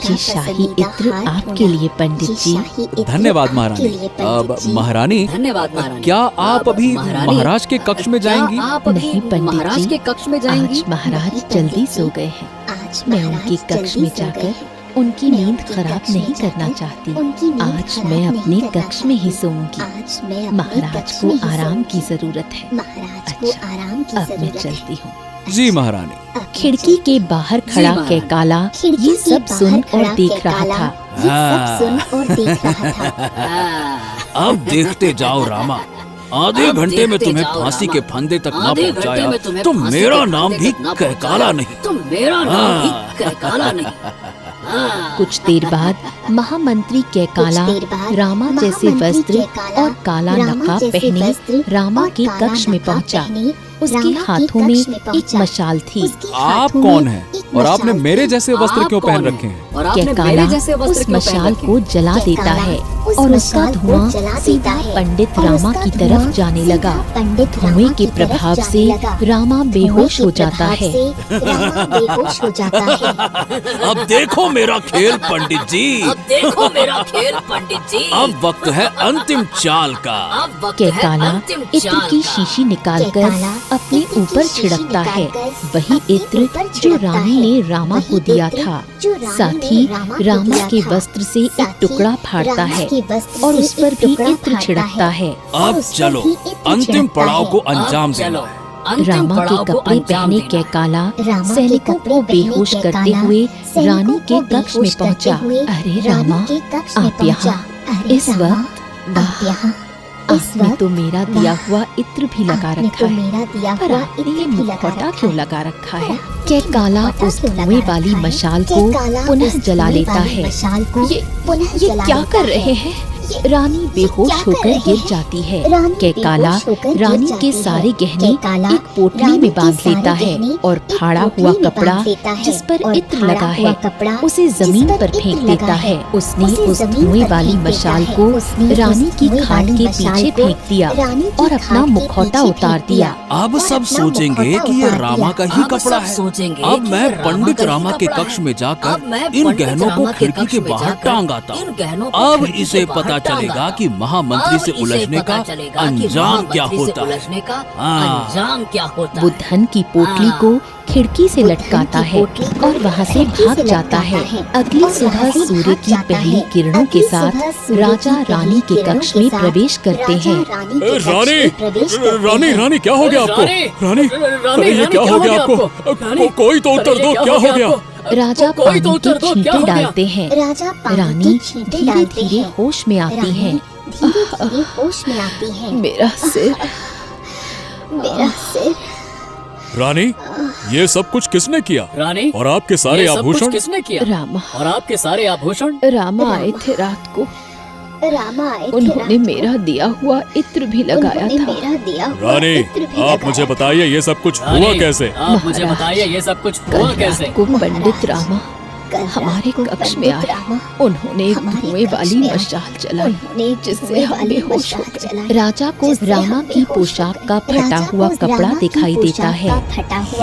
ये शाही इत्र आपके लिए पंडित जी। धन्यवाद महारानी। अब महारानी, धन्यवाद महारानी। क्या आप अभी महारानी, महाराज के कक्ष में जाएंगी? क्या आप अभी नहीं पंडित महाराज जी, के कक्ष में जाएंगी? आज महाराज जल्दी सो गए हैं। मैं उनके कक्ष में जाकर उनकी नींद खराब नहीं करना चाहती। आज मैं अपने कक्ष में ही सोऊंगी। महाराज को आराम की जरूरत है। अच्छा, अब मैं चलती हूँ। जी महारानी। खिड़की के बाहर खड़ा महारानी। कैकाला ये सब सुन और देख रहा था। अब देखते जाओ रामा, आधे अब घंटे में देखते तुम्हें जाओ फांसी रामा। के फंदे तक न आधे घंटे पहुंचाया में तुम्हें तो फांसी मेरा के नाम फंदे भी तक न कहकाला पहुंचाया नहीं। तो मेरा नाम भी हाँ। कहकाला नहीं। हाँ। कुछ देर बाद महामंत्री कैकाला रामा जैसे वस्त्र और काला नकाब पहने रामा के कक्ष में पहुंचा। उसके हाथों में एक मशाल थी। आप कौन हैं? और आपने मेरे जैसे वस्त्र आप क्यों कौन पहन हैं? रखे हैं? और आपने कैकाला मेरे जैसे वस्त्र उस क्यों पहन मशाल रखे को जला देता है और उसका धुआं सीधा पंडित रामा की तरफ जाने लगा। धुएं के प्रभाव से रामा बेहोश हो जाता है। अब देखो मेरा खेल पंडित जी। अब वक्त है अंतिम चाल का। कैकाला इत्र की शीशी निकालकर अपने ऊपर छिड़कता है, वही इत्र जो रानी ने रामा को दिया था। साथ ही रामा के वस्त्र से एक टुकड़ा फाड़ता है और उस पर भी इत्र छिड़कता है। अब चलो अंतिम पड़ाव को अंजाम देना। रामा के कपड़े पहने कैकाला सैनिकों को बेहोश करते हुए रानी के कक्ष में पहुंचा। अरे रामा, आप यहाँ इस वक्त? आपने तो मेरा दिया हुआ इत्र भी लगा रखा है, पर आपने ये मुखौटा क्यों लगा रखा है? कैकाला उस धुएं वाली मशाल को पुनः जला लेता है। ये क्या कर रहे हैं? रानी बेहोश होकर गिर जाती है। कैकाला रानी के सारे गहने एक पोटली में बांध लेता है और फाड़ा हुआ कपड़ा जिस पर इत्र लगा है उसे जमीन पर फेंक देता है। उसने उस धुएं वाली मशाल को रानी की खाट के पीछे फेंक दिया और अपना मुखौटा उतार दिया। अब सब सोचेंगे कि ये रामा का ही कपड़ा है। अब मैं पंडित रामा के कक्ष में जाकर इन गहनों को खिड़की के बाहर टांग आता हूँ। अब इसे पता चलेगा कि महामंत्री से उलझने का अंजाम क्या होता है। वो धन की पोटली को खिड़की से लटकाता है और वहाँ से भाग जाता है। अगली सुबह सूर्य की पहली किरणों के साथ राजा रानी के कक्ष में प्रवेश करते हैं। रानी क्या हो गया आपको? रानी, अरे ये क्या हो गया आपको? कोई तो उत्तर दो, क्या हो गया? राजा पानी के छींटे डालते हैं। रानी धीरे धीरे होश में आती है। मेरा सिर। रानी, ये सब कुछ किसने किया? रानी, और आपके सारे आभूषण किसने किया? रामा। और आपके सारे आभूषण? रामा आए थे रात को। उन्होंने मेरा दिया हुआ इत्र भी लगाया था। रानी, आप मुझे बताइए ये सब कुछ हुआ कैसे? आप मुझे बताइए ये सब कुछ हुआ कैसे? को पंडित रामा हमारे कक्ष में आए। उन्होंने एक धुएं वाली मशाल जलाई जिससे हम बेहोश हो गए। राजा को रामा की पोशाक का फटा हुआ कपड़ा दिखाई देता है।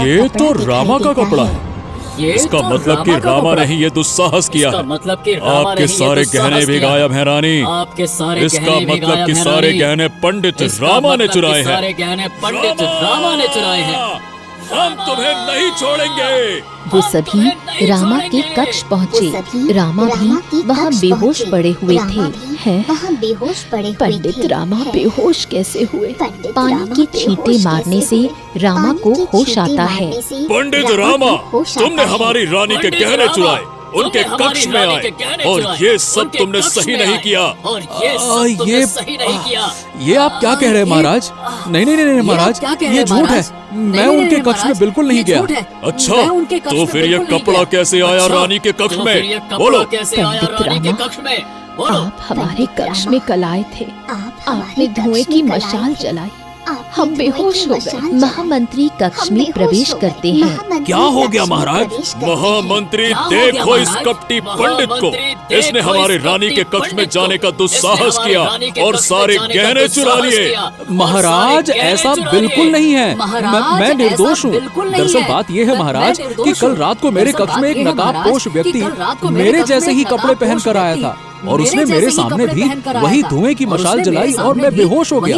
ये तो रामा का कपड़ा है। इसका मतलब कि रामा ने ही ये दुस्साहस किया है। आपके सारे गहने भी गायब हैं रानी। आपके सारे इसका मतलब कि सारे गहने पंडित रामा ने चुराए हैं। सारे गहने पंडित रामा ने चुराए हैं। हम तुम्हें नहीं छोड़ेंगे। वो सभी रामा के कक्ष पहुँचे। रामा भी वहाँ बेहोश पड़े हुए थे। पंडित रामा बेहोश कैसे हुए? पानी के छींटे मारने से रामा को होश आता है। पंडित रामा, तुमने हमारी रानी के गहने चुराए, उनके कक्ष में आए, और ये सब तुमने सही नहीं किया। और ये सही नहीं किया। ये आप क्या कह रहे हैं महाराज? नहीं महाराज, ये झूठ है। मैं उनके कक्ष में बिल्कुल नहीं गया। अच्छा, तो फिर ये कपड़ा कैसे आया रानी के कक्ष में? बोलो। आप हमारे कक्ष में कल आए थे। आपने धुएं की मशाल जलाई, हम बेहोश हो गए। महामंत्री कक्ष में प्रवेश करते हैं। क्या हो गया महाराज? महामंत्री, देखो इस कपटी पंडित को। इसने हमारे रानी के कक्ष में जाने का दुस्साहस किया और सारे गहने चुरा लिए। महाराज, ऐसा बिल्कुल नहीं है। मैं निर्दोष हूँ। दरअसल बात ये है महाराज कि कल रात को मेरे कक्ष में एक नकाबपोश व्यक्ति मेरे जैसे ही कपड़े पहन कर आया था और उसने मेरे सामने भी वही धुएं की मशाल जलाई और मैं बेहोश हो गया।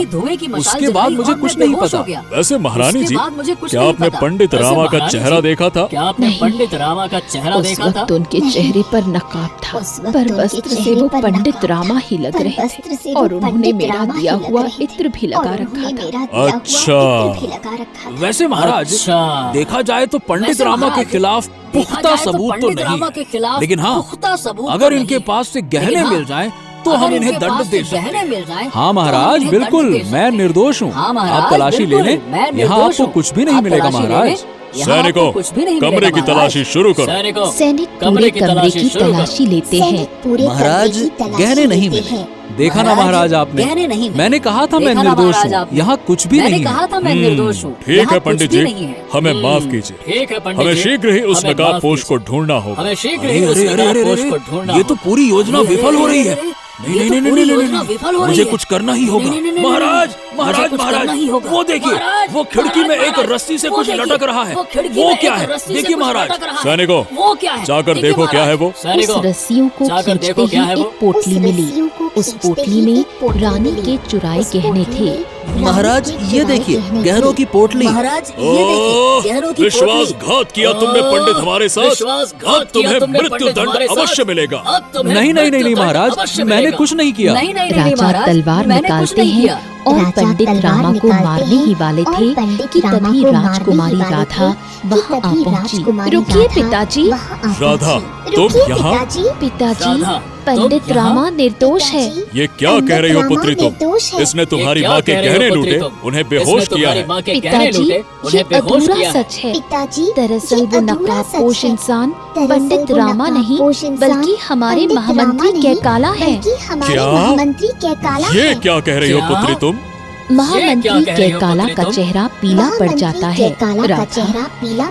उसके बाद मुझे कुछ नहीं पता। वैसे महारानी जी, क्या आपने पंडित रामा का चेहरा देखा था? क्या आपने पंडित रामा का चेहरा देखा था? उनके चेहरे पर नकाब था, पर वस्त्र से वो पंडित रामा ही लग रहे थे और उन्होंने मेरा दिया हुआ इत्र भी लगा रखा था। अच्छा, वैसे महाराज, देखा जाए तो पंडित रामा के खिलाफ पुख्ता सबूत तो नहीं, लेकिन हाँ, अगर इनके पास से गहने मिल जाएं तो हम इन्हें दंड दे सकते हैं। हाँ महाराज, बिल्कुल मैं निर्दोष हूँ। आप तलाशी ले लें, यहाँ आपको कुछ भी नहीं मिलेगा महाराज। सैनिकों, कमरे की तलाशी शुरू करो। सैनिक पूरे कमरे की तलाशी लेते हैं। महाराज, गहने नहीं मिले। देखा ना महाराज आपने, मैंने कहा था मैं निर्दोष हूँ। यहाँ कुछ भी नहीं है। ठीक है पंडित जी, हमें माफ कीजिए। हमें शीघ्र ही उस नकाबपोश को ढूंढना होगा। ये तो पूरी योजना विफल हो रही है। नहीं, मुझे कुछ करना ही होगा। महाराज महाराज महाराज, वो देखिए, वो खिड़की में एक रस्सी से कुछ लटक रहा है। वो क्या है? देखिए महाराज। सैनिकों, वो क्या है? जाकर देखो क्या है वो। उस रस्सियों को खींचते ही एक पोटली मिली। उस पोटली में रानी के चुराए गहने थे। महाराज ये देखिए, गहनों की पोटली। विश्वासघात किया तुमने पंडित हमारे साथ। अब तुम्हें मृत्यु दंड अवश्य मिलेगा। नहीं नहीं नहीं नहीं महाराज, मैंने कुछ नहीं किया। राजा तलवार निकालते हैं और पंडित रामा को मारने ही वाले थे कि तभी राजकुमारी राधा वहाँ आ पहुँची। रुकिए पिताजी। राधा, तुम यहाँ? पिताजी, पंडित रामा निर्दोष है। ये क्या कह रही हो पुत्री तुम? इसने तुम्हारी माँ के गहने लूटे, उन्हें बेहोश किया है। पिताजी, ये अधूरा सच है। दरअसल वो नकाबपोश इंसान पंडित रामा नहीं, बल्कि हमारे महामंत्री कैकाला है। क्या? ये क्या कह रही हो पुत्री तुम? महामंत्री कैकाला का चेहरा पीला पड़ जाता है। राधा,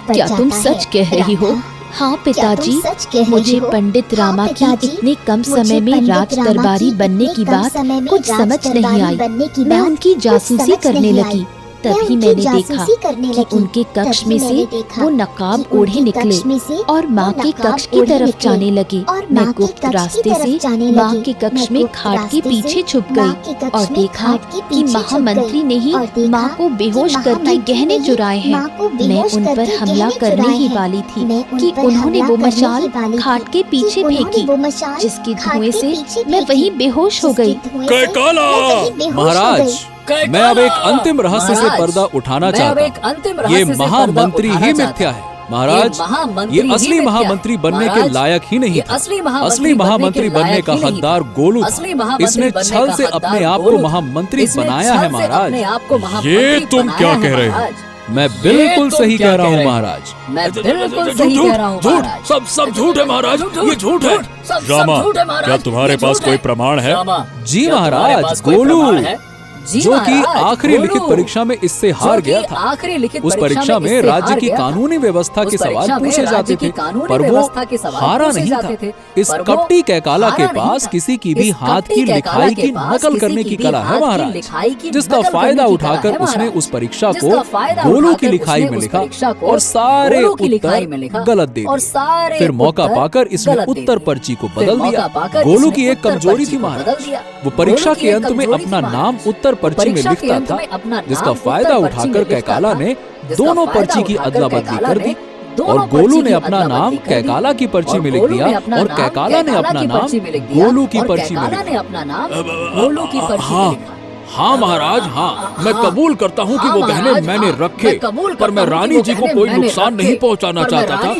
क्या तुम सच कह रही हो? हाँ पिताजी, मुझे पंडित रामा की इतने कम समय में राज दरबारी बनने की बात कुछ समझ नहीं आई। मैं उनकी जासूसी करने लगी। तभी मैंने देखा कि उनके कक्ष में से वो नकाब ओढ़े निकले और माँ के कक्ष की तरफ जाने लगे। मैं गुप्त रास्ते से माँ के कक्ष में खाट के पीछे छुप गई और देखा कि महामंत्री ने ही माँ को बेहोश करके गहने चुराए हैं। मैं उन पर हमला करने ही वाली थी कि उन्होंने वो मशाल खाट के पीछे फेंकी, जिसके धुएं से मैं वहीं बेहोश हो गई। महाराज, मैं अब एक अंतिम रहस्य से पर्दा उठाना चाहता हूँ। ये महामंत्री ही मिथ्या है महाराज। ये असली महामंत्री बनने के लायक ही नहीं था। असली महामंत्री बनने का हकदार गोलू था। इसने छल से अपने आप को महामंत्री बनाया है महाराज। ये तुम क्या कह रहे हो? मैं बिल्कुल सही कह रहा हूँ महाराज। मैं बिल्कुल सही कह रहा हूँ महाराज। सब झूठ है महाराज, ये झूठ है। रामा, क्या तुम्हारे पास कोई प्रमाण है? जी महाराज, गोलू जो कि आखिरी लिखित परीक्षा में इससे हार गया था। उस परीक्षा में राज्य की कानूनी व्यवस्था के सवाल पूछे जाते थे, पर वो हारा नहीं था। इस कपटी कैकाला के पास किसी की भी हाथ की लिखाई की नकल करने की कला है महाराज, जिसका फायदा उठाकर उसने उस परीक्षा को गोलू की लिखाई में लिखा और सारे उत्तर गलत दे दिए। फिर मौका पाकर इसने उत्तर पर्ची को बदल दिया। गोलू की एक कमजोरी थी महाराज, वो परीक्षा के अंत में अपना नाम उत्तर पर्ची में लिखता था, जिसका फायदा उठाकर कैकाला ने दोनों पर्ची की अदला बदली कर दी और गोलू ने अपना नाम कैकाला की पर्ची में लिख दिया और कैकाला ने अपना नाम गोलू की पर्ची में लिखा। हाँ महाराज, हाँ, मैं कबूल करता हूँ कि वो गहने मैंने रखे, पर मैं रानी जी को कोई नुकसान नहीं पहुँचाना चाहता था।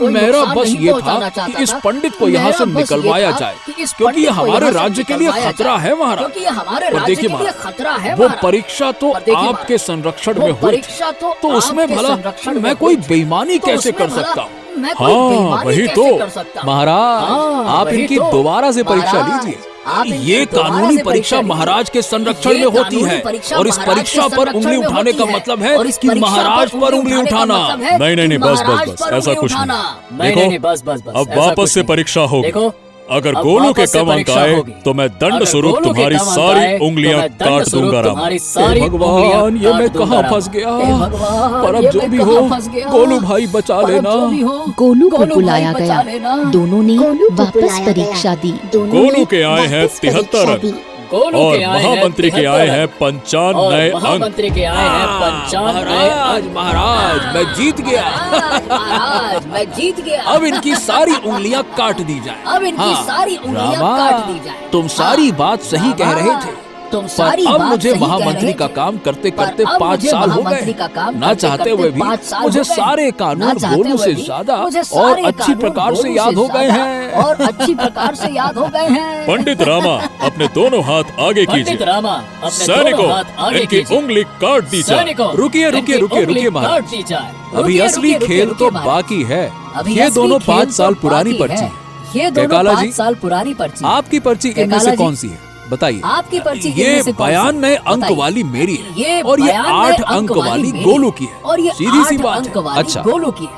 मेरा बस ये था कि इस पंडित को यहाँ से निकलवाया जाए, क्योंकि ये हमारे राज्य के लिए खतरा है महाराज। और देखिए महाराज, वो परीक्षा तो आपके संरक्षण में हुई, तो उसमें भला मैं कोई बेईमानी कैसे कर सकता हूँ? हाँ वही तो महाराज, आप इनकी दोबारा से परीक्षा लीजिए। ये कानूनी परीक्षा महाराज के संरक्षण में होती है और इस परीक्षा पर उंगली उठाने का मतलब है कि महाराज पर उंगली उठाना। नहीं, बस ऐसा कुछ नहीं। देखो, अब वापस से परीक्षा होगी। अगर गोलू के कम अंक आए तो मैं दंड स्वरूप तुम्हारी सारी उंगलियां काट दूंगा। रामा, भगवान, ये मैं कहाँ फंस गया? पर अब जो भी हो, गोलू भाई बचा लेना। गोलू को बुलाया गया। दोनों ने वापस परीक्षा दी। गोलू के आए हैं 73 अंक और महामंत्री के आए हैं 95 अंक। महाराज, मैं जीत गया। अब इनकी सारी उंगलियां काट दी जाए। तुम सारी बात सही कह रहे थे, पर अब मुझे महामंत्री का काम करते करते 5 साल हो गए। ना चाहते हुए भी मुझे सारे कानून गोलू से ज्यादा और अच्छी प्रकार से याद हो गए हैं। पंडित रामा, अपने दोनों हाथ आगे कीजिए। सैनिकों, इनकी उंगली काट दी जाए। रुकिए महाराज, अभी असली खेल तो बाकी है। ये दोनों 5 साल पुरानी पर्ची है। कैकाला जी, आपकी पर्ची इनमें से कौन सी है बताइए? आपकी पर्ची ये 92 अंक वाली मेरी है और ये 8 अंक वाली गोलू की है। सीधी सी बात है। अच्छा,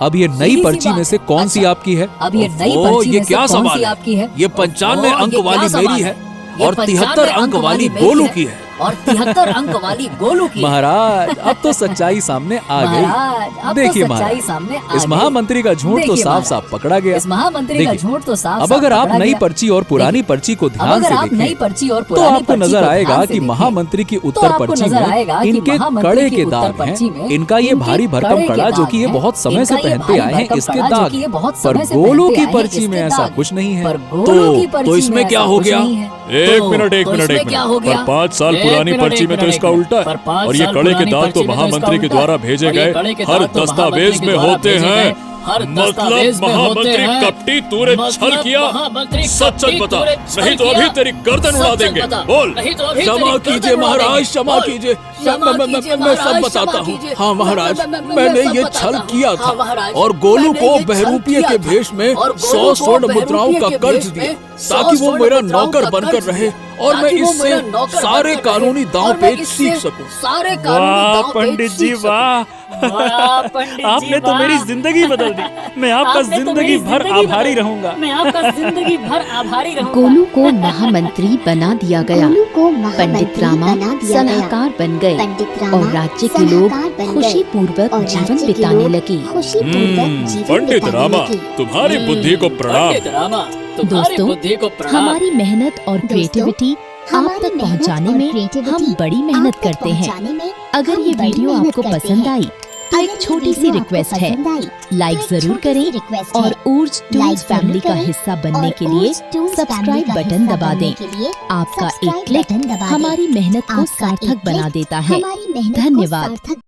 अब ये नई पर्ची में से कौन सी आपकी है? अब ये नई पर्ची ये क्या सवाल है? ये 95 अंक वाली मेरी है और 73 अंक वाली गोलू की है। और 73 अंक वाली गोलू की। महाराज अब तो सच्चाई सामने आ गई। देखिए महाराज, इस महामंत्री का झूठ तो साफ साफ पकड़ा गया। इस महामंत्री का झूठ तो साफ अब अगर आप नई पर्ची और पुरानी पर्ची को ध्यान से देखें तो आपको नजर आएगा कि महामंत्री की उत्तर पर्ची में इनके कड़े के दाग हैं। इनका ये भारी भरकम कड़ा जो कि ये बहुत समय से पहनते आए हैं, इसके दाग। पर गोलू की पर्ची में ऐसा कुछ नहीं है। तो इसमें क्या हो गया? एक मिनट पर 5 साल पुरानी पर्ची में तो इसका उल्टा है। और ये कड़े के दाग तो महामंत्री के द्वारा भेजे गए हर दस्तावेज में होते हैं। मतलब महामंत्री कपटी, तूने छल किया। सच सच बता, नहीं तो अभी तेरी गर्दन उड़ा देंगे। बोल। क्षमा कीजिए महाराज, क्षमा कीजिए। मैं सब बताता हूँ। हाँ महाराज, मैंने ये छल किया था और गोलू को बहरूपिये के भेष में 100 स्वर्ण मुद्राओं का कर्ज दिया ताकि वो मेरा नौकर बनकर रहे और मैं इससे सारे कानूनी दांव पेच सीख सकूं। वाह पंडित जी वाह, आपने तो मेरी जिंदगी बदल दी। मैं आपका जिंदगी भर आभारी रहूंगा। गोलू को महामंत्री बना दिया गया। पंडित रामा सलाहकार बन गए और राज्य के लोग खुशी पूर्वक जीवन बिताने लगे। पंडित रामा, तुम्हारी बुद्धि को प्रणाम। दोस्तों, हमारी मेहनत और क्रिएटिविटी आप तक पहुंचाने में हम बड़ी मेहनत करते हैं। अगर ये वीडियो आपको पसंद आई तो एक छोटी सी रिक्वेस्ट है, लाइक जरूर करें और ऊर्ज टूल्स फैमिली का हिस्सा बनने के लिए सब्सक्राइब बटन दबा दें। आपका एक क्लिक हमारी मेहनत को सार्थक बना देता है। धन्यवाद।